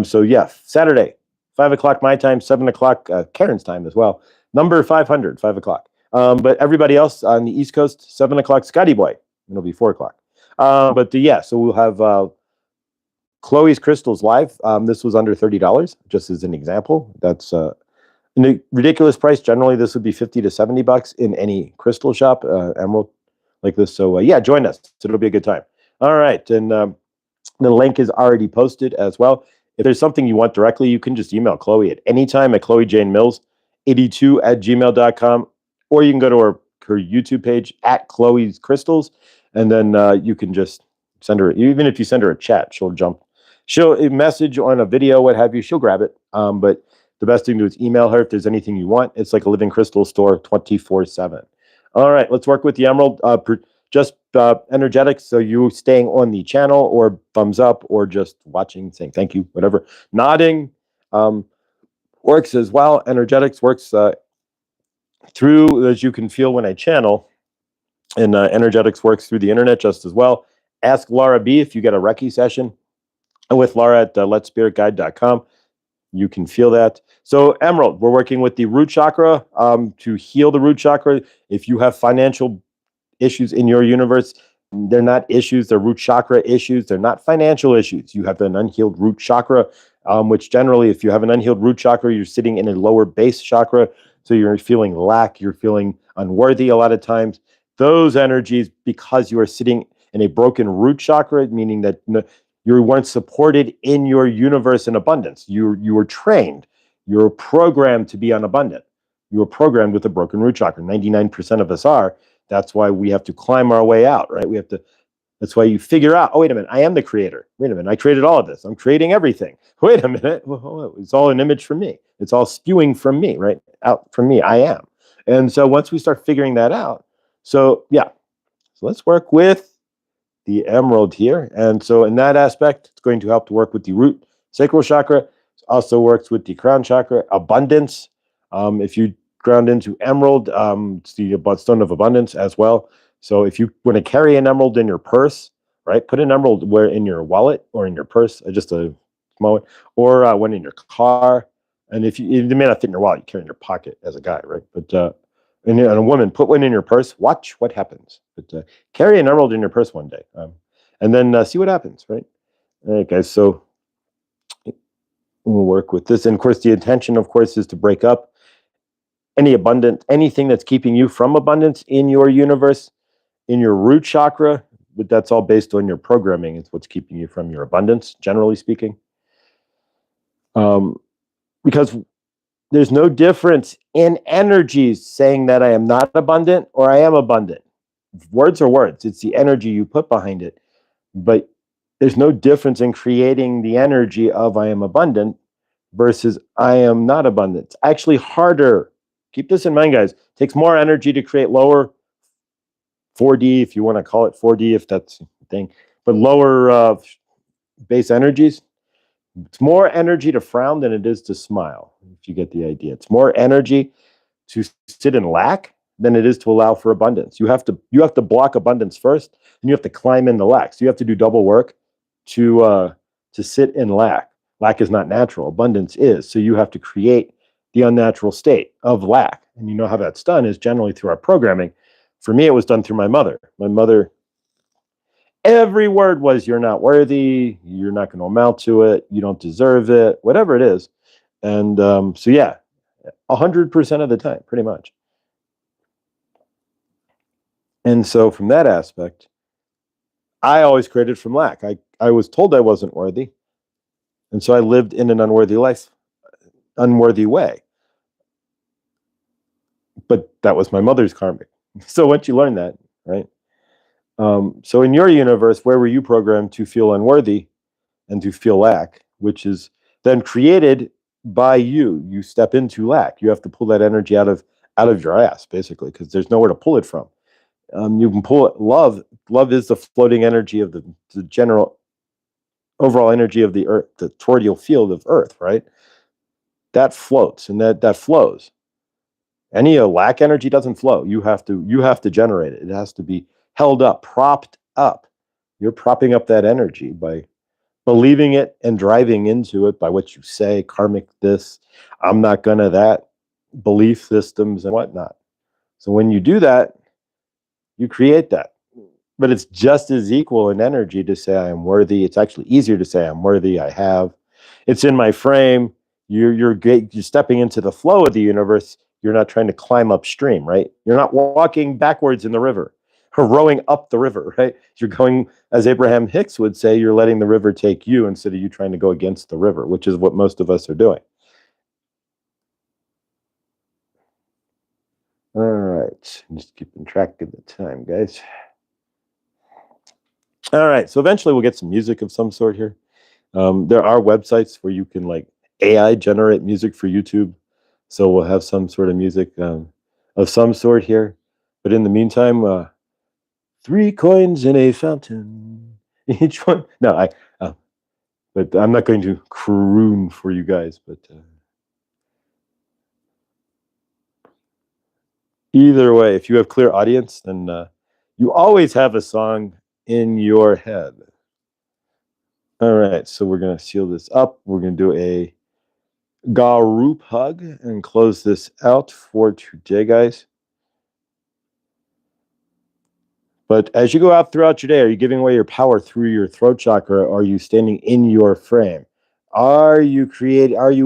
So yeah, Saturday, 5 o'clock my time, 7 o'clock Karen's time as well. Number 500, 5 o'clock. But everybody else on the East Coast, 7 o'clock, Scotty Boy. It'll be 4 o'clock. Yeah, so we'll have Chloe's Crystals live. This was under $30, just as an example. That's a ridiculous price. Generally, this would be $50 to $70 in any crystal shop, emerald like this. So yeah, join us. It'll be a good time. All right, and the link is already posted as well. If there's something you want directly, you can just email Chloe at any time at Chloe Jane Mills 82 at gmail.com, or you can go to her YouTube page at Chloe's Crystals, and then you can just send her, even if you send her a chat, she'll a message on a video, what have you, she'll grab it. But the best thing to do is email her if there's anything you want. It's like a living crystal store 24/7. All right, let's work with the emerald. Just energetics, so you staying on the channel or thumbs up or just watching, saying thank you, whatever. Nodding works as well. Energetics works through, as you can feel when I channel, and energetics works through the internet just as well. Ask Laura B if you get a Reiki session with Laura at letspiritguide.com. You can feel that. So emerald, we're working with the root chakra to heal the root chakra. If you have financial issues in your universe, they're not issues, they're root chakra issues. They're not financial issues. You have an unhealed root chakra, which generally, if you have an unhealed root chakra, you're sitting in a lower base chakra. So you're feeling lack, you're feeling unworthy a lot of times. Those energies, because you are sitting in a broken root chakra, meaning that you weren't supported in your universe in abundance. You were trained. You're programmed to be unabundant. You were programmed with a broken root chakra. 99% of us are. That's why we have to climb our way out, right? That's why you figure out, oh, wait a minute, I am the creator. Wait a minute, I created all of this. I'm creating everything. Wait a minute, it's all an image from me. It's all spewing from me, right? Out from me, I am. And so once we start figuring that out, so yeah, so let's work with the emerald here. And so in that aspect, it's going to help to work with the root sacral chakra. It also works with the crown chakra, abundance. If you ground into emerald, it's the stone of abundance as well. So if you want to carry an emerald in your purse, right, put an emerald where in your wallet or in your purse, just a small one, or one in your car. And if you, it may not fit in your wallet, you carry it in your pocket as a guy, right? But and a woman, put one in your purse, watch what happens. But carry an emerald in your purse one day, and then see what happens, right? All right, guys, so we'll work with this. And of course, the intention, of course, is to break up anything that's keeping you from abundance in your universe, in your root chakra, but that's all based on your programming. It's what's keeping you from your abundance, generally speaking. Because there's no difference in energies saying that I am not abundant or I am abundant. Words are words. It's the energy you put behind it. But there's no difference in creating the energy of I am abundant versus I am not abundant. It's actually harder. Keep this in mind, guys. It takes more energy to create lower 4D, if you want to call it 4D, if that's the thing, but lower base energies. It's more energy to frown than it is to smile, if you get the idea. It's more energy to sit in lack than it is to allow for abundance. You have to block abundance first, and you have to climb in the lack. So you have to do double work to sit in lack. Lack is not natural. Abundance is. So you have to create the unnatural state of lack. And you know how that's done is generally through our programming. For me, it was done through my mother. My mother, every word was, you're not worthy, you're not going to amount to it, you don't deserve it, whatever it is. And so, yeah, 100% of the time, pretty much. And so from that aspect, I always created from lack. I was told I wasn't worthy. And so I lived in an unworthy way. But that was my mother's karmic. So once you learn that, right? So in your universe, where were you programmed to feel unworthy and to feel lack, which is then created by you? You step into lack. You have to pull that energy out of out of your ass, basically, because there's nowhere to pull it from. You can pull it. Love is the floating energy of the general overall energy of the earth, the toroidal field of earth, right? That floats and that flows. Any lack energy doesn't flow. You have to generate it. It has to be held up, propped up. You're propping up that energy by believing it and driving into it by what you say, karmic this, I'm not gonna that, belief systems and whatnot. So when you do that, you create that. But it's just as equal in energy to say I am worthy. It's actually easier to say I'm worthy. I have. It's in my frame. You're stepping into the flow of the universe. You're not trying to climb upstream, right? You're not walking backwards in the river or rowing up the river, right? You're going, as Abraham Hicks would say, you're letting the river take you instead of you trying to go against the river, which is what most of us are doing. All right, I'm just keeping track of the time, guys. All right, so eventually we'll get some music of some sort here. There are websites where you can like AI generate music for YouTube. So we'll have some sort of music of some sort here. But in the meantime, 3 coins in a fountain. Each one. No, but I'm not going to croon for you guys. But either way, if you have clear audience, then you always have a song in your head. All right, so we're going to seal this up. We're going to do a group hug and close this out for today, guys. But as you go out throughout your day, are you giving away your power through your throat chakra? Or are you standing in your frame? Are you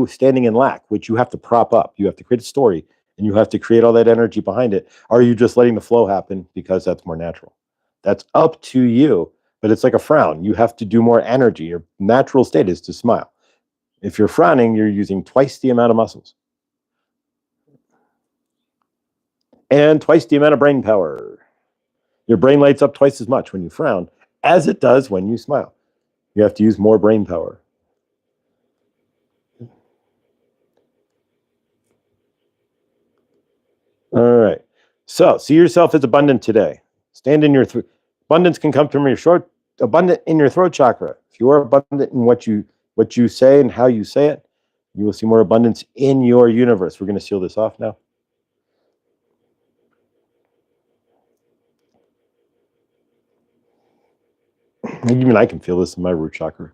standing in lack, which you have to prop up? You have to create a story and you have to create all that energy behind it. Are you just letting the flow happen because that's more natural? That's up to you. But it's like a frown. You have to do more energy. Your natural state is to smile. If you're frowning, you're using twice the amount of muscles and twice the amount of brain power. Your brain lights up twice as much when you frown as it does when you smile. You have to use more brain power. All right. So see yourself as abundant today. Stand in your abundance can come from abundant in your throat chakra. If you are abundant in what you say and how you say it, you will see more abundance in your universe. We're going to seal this off now. Even I can feel this in my root chakra.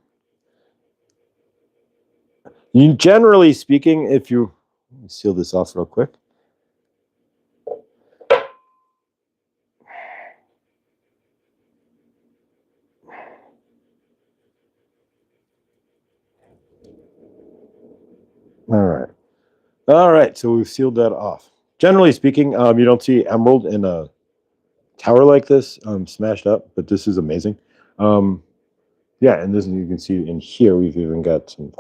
Generally speaking, if you seal this off real quick. All right. So we've sealed that off. Generally speaking, you don't see emerald in a tower like this smashed up, but this is amazing. Yeah, and this you can see in here we've even got some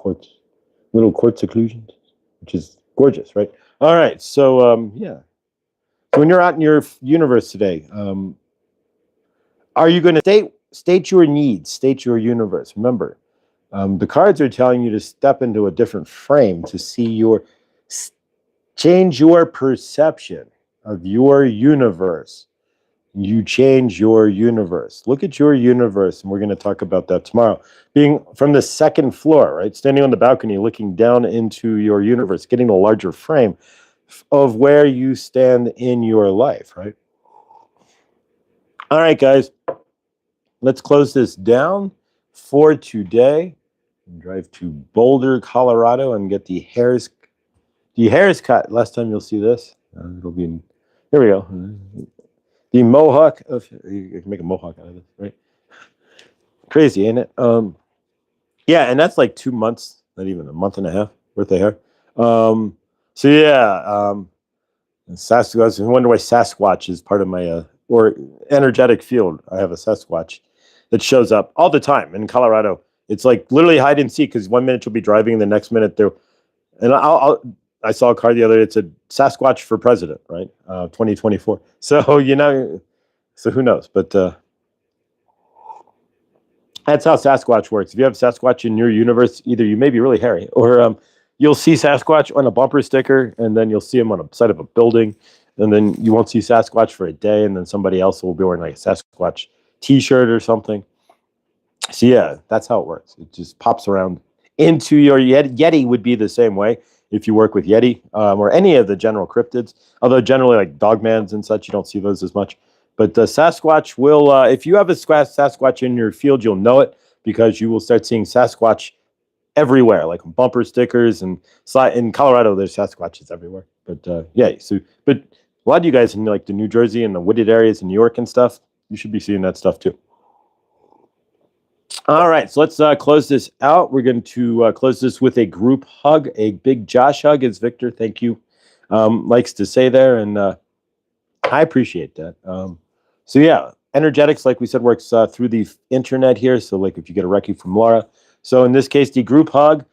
little quartz occlusions, which is gorgeous, right? All right, so yeah. So when you're out in your universe today, are you going to state your needs, state your universe? Remember, the cards are telling you to step into a different frame to see change your perception of your universe. You change your universe. Look at your universe, and we're going to talk about that tomorrow. Being from the second floor, right? Standing on the balcony, looking down into your universe, getting a larger frame of where you stand in your life, right? All right, guys. Let's close this down for today. Drive to Boulder, Colorado, and get the hairs cut. Last time you'll see this. It'll be here we go. The mohawk you can make a mohawk out of this, right? Crazy, ain't it? Yeah, and that's like 2 months, not even a month and a half worth of hair. So yeah, Sasquatch. I wonder why Sasquatch is part of my or energetic field. I have a Sasquatch that shows up all the time in Colorado. It's like literally hide and seek because 1 minute you'll be driving and the next minute there. And I saw a car the other day. It said Sasquatch for president, right? 2024. So so who knows? But that's how Sasquatch works. If you have Sasquatch in your universe, either you may be really hairy, or you'll see Sasquatch on a bumper sticker, and then you'll see him on a side of a building, and then you won't see Sasquatch for a day, and then somebody else will be wearing like a Sasquatch T-shirt or something. So yeah, that's how it works. It just pops around into your Yeti would be the same way if you work with Yeti or any of the general cryptids. Although generally like dogmans and such, you don't see those as much. But the Sasquatch will, if you have a Sasquatch in your field, you'll know it because you will start seeing Sasquatch everywhere, like bumper stickers and in Colorado, there's Sasquatches everywhere. But yeah, so but a lot of you guys in like the New Jersey and the wooded areas in New York and stuff, you should be seeing that stuff too. All right, so let's close this out. We're going to close this with a group hug, a big Josh hug, as Victor, thank you, likes to say there, and I appreciate that. So yeah, energetics, like we said, works through the internet here. So like if you get a recce from Laura. So in this case, the group hug.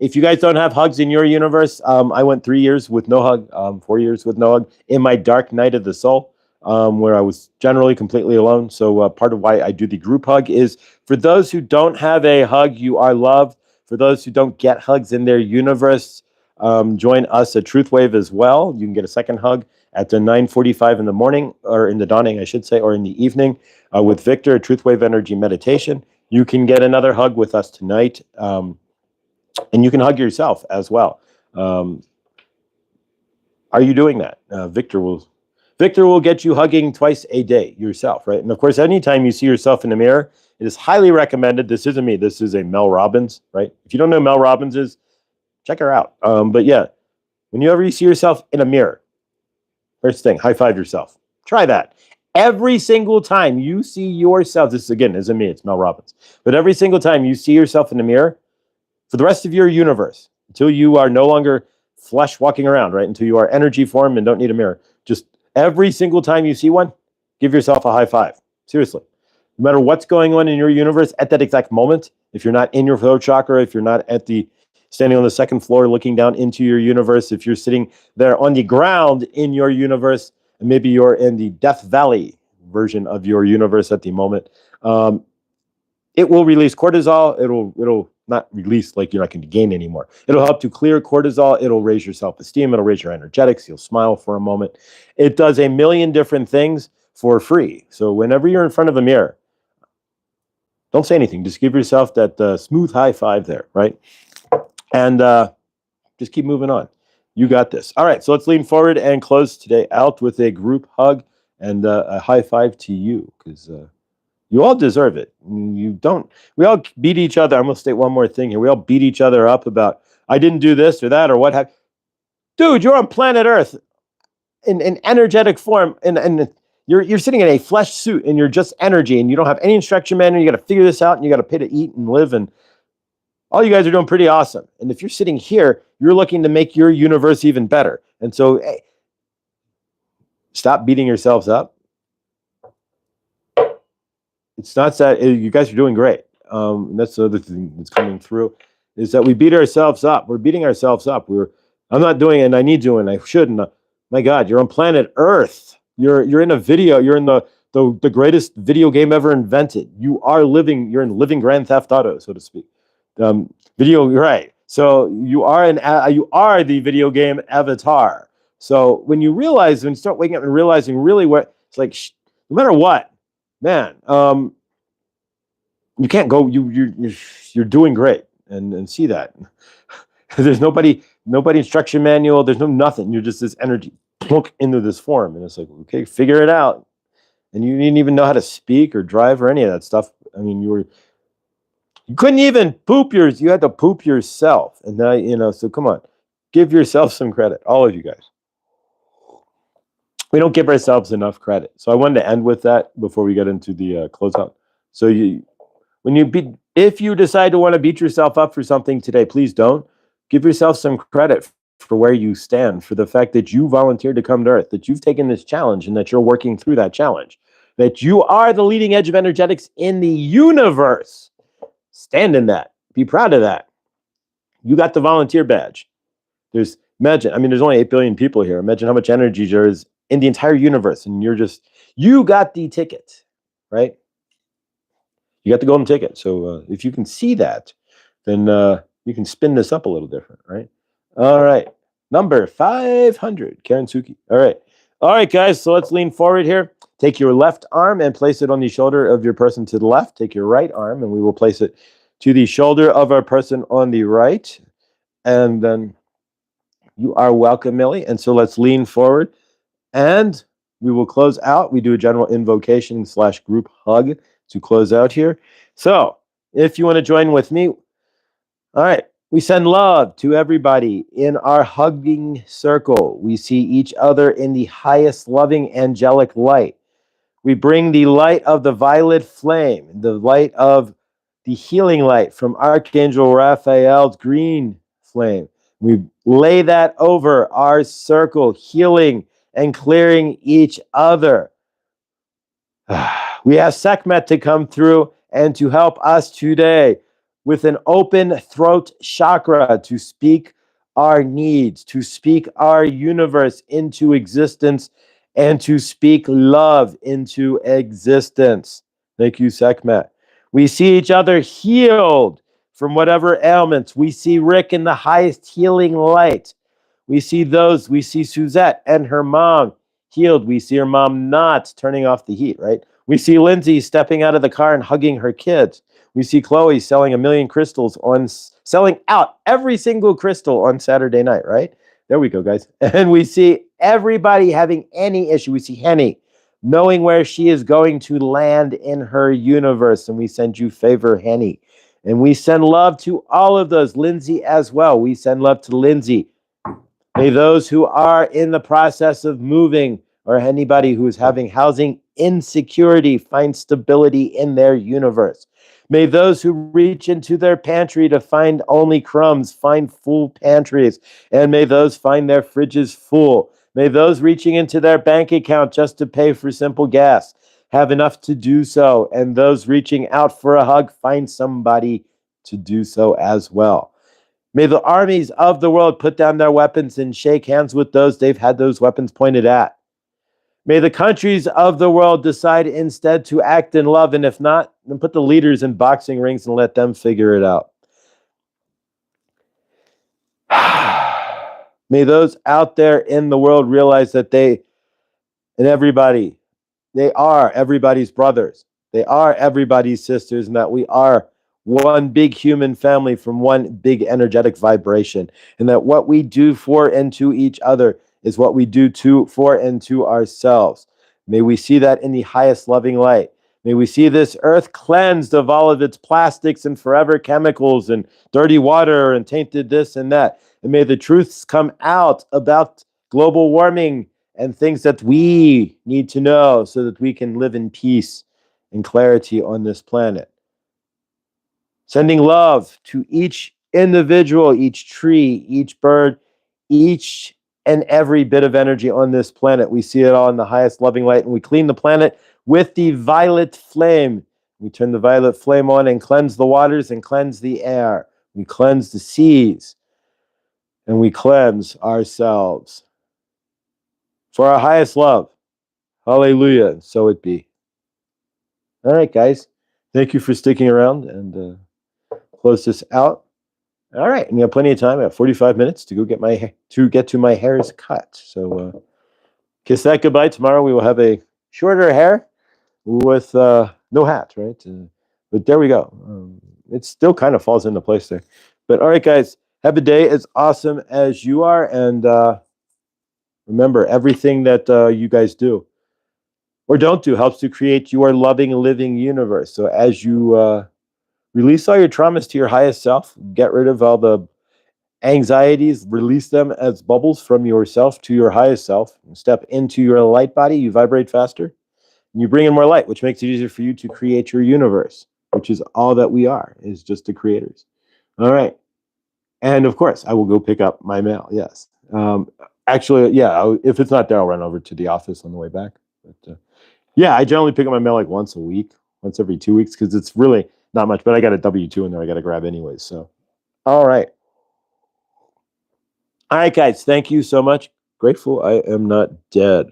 If you guys don't have hugs in your universe, I went 3 years with no hug, 4 years with no hug in my dark night of the soul, where I was generally completely alone. So part of why I do the group hug is for those who don't have a hug, you are loved. For those who don't get hugs in their universe, join us at Truth Wave as well. You can get a second hug at the 9:45 in the morning, or in the dawning, I should say, or in the evening with Victor at Truth Wave Energy Meditation. You can get another hug with us tonight. And you can hug yourself as well. Are you doing that? Victor will get you hugging twice a day yourself, right? And of course, anytime you see yourself in the mirror, it is highly recommended. This isn't me. This is a Mel Robbins, right? If you don't know who Mel Robbins is, check her out. But yeah, whenever you see yourself in a mirror, first thing, high five yourself. Try that. Every single time you see yourself, this again isn't me, it's Mel Robbins. But every single time you see yourself in the mirror, for the rest of your universe, until you are no longer flesh walking around, right? Until you are energy form and don't need a mirror. Just every single time you see one, give yourself a high five. Seriously. No matter what's going on in your universe at that exact moment, if you're not in your throat chakra, if you're not standing on the second floor looking down into your universe, if you're sitting there on the ground in your universe, and maybe you're in the Death Valley version of your universe at the moment, it will release cortisol. It'll not release like you're not going to gain anymore. It'll help to clear cortisol. It'll raise your self-esteem. It'll raise your energetics. You'll smile for a moment. It does a million different things for free. So whenever you're in front of a mirror, don't say anything. Just give yourself that smooth high five there, right? And just keep moving on. You got this. All right, so let's lean forward and close today out with a group hug and a high five to you, because you all deserve it. We all beat each other. I'm going to state one more thing here. We all beat each other up about, I didn't do this or that or what have. Dude, you're on planet Earth in energetic form, and you're sitting in a flesh suit, and you're just energy, and you don't have any instruction manual. You got to figure this out, and you got to pay to eat and live, and all you guys are doing pretty awesome. And if you're sitting here, you're looking to make your universe even better. And so, hey, stop beating yourselves up. It's not that you guys are doing great. That's the other thing that's coming through, is that we beat ourselves up. We're beating ourselves up. I'm not doing it, and I need to, and I shouldn't. My God, you're on planet Earth. You're in a video. You're in the greatest video game ever invented. You're in living Grand Theft Auto, so to speak. Video, right? So you are the video game avatar. So when you start waking up and realizing really what it's like, no matter what, man, you can't go. You're doing great, and see that. There's nobody instruction manual. There's nothing. You're just this energy plunk into this form, and it's like, okay, figure it out. And you didn't even know how to speak or drive or any of that stuff. I mean, you couldn't even poop yours. You had to poop yourself, and now So come on, give yourself some credit, all of you guys. We don't give ourselves enough credit. So I wanted to end with that before we get into the closeout. So if you decide to want to beat yourself up for something today, please don't. Give yourself some credit for where you stand, for the fact that you volunteered to come to Earth, that you've taken this challenge and that you're working through that challenge, that you are the leading edge of energetics in the universe. Stand in that. Be proud of that. You got the volunteer badge. There's only 8 billion people here. Imagine how much energy there is in the entire universe, and you got the ticket, right? You got the golden ticket. So if you can see that, then you can spin this up a little different, right? All right. Number 500, Karen Suki. All right. All right, guys. So let's lean forward here. Take your left arm and place it on the shoulder of your person to the left. Take your right arm and we will place it to the shoulder of our person on the right. And then you are welcome, Millie. And so let's lean forward and we will close out. We do a general invocation / group hug to close out here. So if you want to join with me, all right. We send love to everybody in our hugging circle. We see each other in the highest loving angelic light. We bring the light of the violet flame, the light of the healing light from Archangel Raphael's green flame. We lay that over our circle, healing and clearing each other. We ask Sekhmet to come through and to help us today with an open throat chakra to speak our needs, to speak our universe into existence, and to speak love into existence. Thank you, Sekhmet. We see each other healed from whatever ailments. We see Rick in the highest healing light. We see Suzette and her mom healed. We see her mom not turning off the heat, right? We see Lindsay stepping out of the car and hugging her kids. We see Chloe selling 1 million crystals selling out every single crystal on Saturday night, right? There we go, guys. And we see everybody having any issue. We see Henny knowing where she is going to land in her universe. And we send you favor, Henny. And we send love to all of those. Lindsay as well. We send love to Lindsay. May those who are in the process of moving or anybody who is having housing insecurity find stability in their universe. May those who reach into their pantry to find only crumbs find full pantries. And may those find their fridges full. May those reaching into their bank account just to pay for simple gas have enough to do so. And those reaching out for a hug find somebody to do so as well. May the armies of the world put down their weapons and shake hands with those they've had those weapons pointed at. May the countries of the world decide instead to act in love, and if not, then put the leaders in boxing rings and let them figure it out. May those out there in the world realize that they are everybody's brothers. They are everybody's sisters, and that we are one big human family from one big energetic vibration. And that what we do for and to each other is what we do for and to ourselves. May we see that in the highest loving light. May we see this earth cleansed of all of its plastics and forever chemicals and dirty water and tainted this and that. And may the truths come out about global warming and things that we need to know so that we can live in peace and clarity on this planet. Sending love to each individual, each tree, each bird, each and every bit of energy on this planet. We see it all in the highest loving light, and we clean the planet with the violet flame. We turn the violet flame on and cleanse the waters and cleanse the air. We cleanse the seas, and we cleanse ourselves. For our highest love. Hallelujah. And so it be. All right, guys. Thank you for sticking around and close this out. All right, and we have plenty of time. I have 45 minutes to go get to my hair's cut. So kiss that goodbye. Tomorrow we will have a shorter hair with no hat, right? But there we go. It still kind of falls into place there. But all right, guys, have a day as awesome as you are. And remember, everything that you guys do or don't do helps to create your loving, living universe. So as you release all your traumas to your highest self, get rid of all the anxieties, release them as bubbles from yourself to your highest self, and step into your light body, you vibrate faster, and you bring in more light, which makes it easier for you to create your universe, which is all that we are, is just the creators. All right. And of course, I will go pick up my mail. Yes. Actually, yeah, if it's not there, I'll run over to the office on the way back. But yeah, I generally pick up my mail like once a week, once every 2 weeks, because it's really not much, but I got a W-2 in there I got to grab anyways. So, all right. All right, guys. Thank you so much. Grateful I am not dead.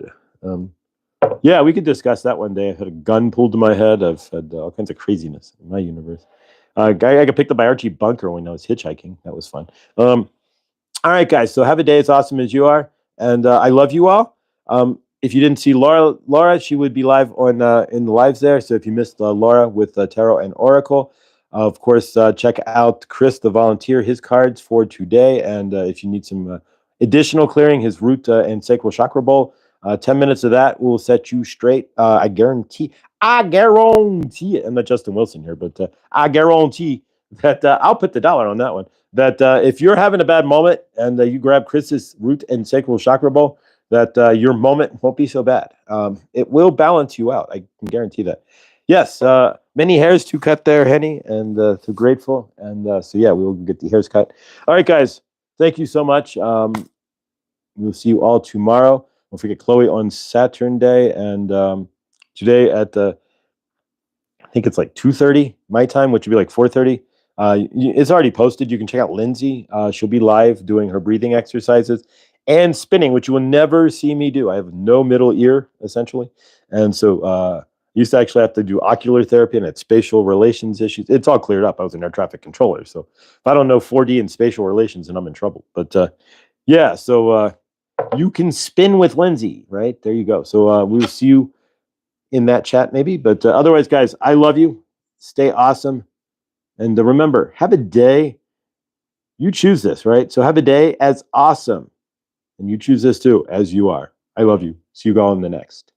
Yeah, we could discuss that one day. I had a gun pulled to my head. I've had all kinds of craziness in my universe. I got picked up by Archie Bunker when I was hitchhiking. That was fun. All right, guys. So have a day as awesome as you are, and I love you all. If you didn't see Laura, she would be live on in the lives there. So if you missed Laura with Tarot and Oracle, of course, check out Chris, the volunteer, his cards for today. And if you need some additional clearing, his root and sacral chakra bowl, 10 minutes of that will set you straight. I guarantee. I guarantee it. I'm not Justin Wilson here, but I guarantee that I'll put the dollar on that one that if you're having a bad moment and you grab Chris's root and sacral chakra bowl, that your moment won't be so bad. It will balance you out. I can guarantee that. Yes, many hairs to cut there, Henny, and so grateful. And so, yeah, we will get the hairs cut. All right, guys, thank you so much. We'll see you all tomorrow. Don't forget Chloe on Saturn Day, and today at I think it's like 2:30 my time, which would be like 4:30. It's already posted. You can check out Lindsay. She'll be live doing her breathing exercises and spinning, which you will never see me do. I have no middle ear, essentially. And so I used to actually have to do ocular therapy and had spatial relations issues. It's all cleared up. I was an air traffic controller. So if I don't know 4D and spatial relations, then I'm in trouble. But yeah, so you can spin with Lindsay, right? There you go. So we'll see you in that chat maybe. But otherwise, guys, I love you. Stay awesome. And remember, have a day. You choose this, right? So have a day as awesome. And you choose this too, as you are. I love you. See you all in the next.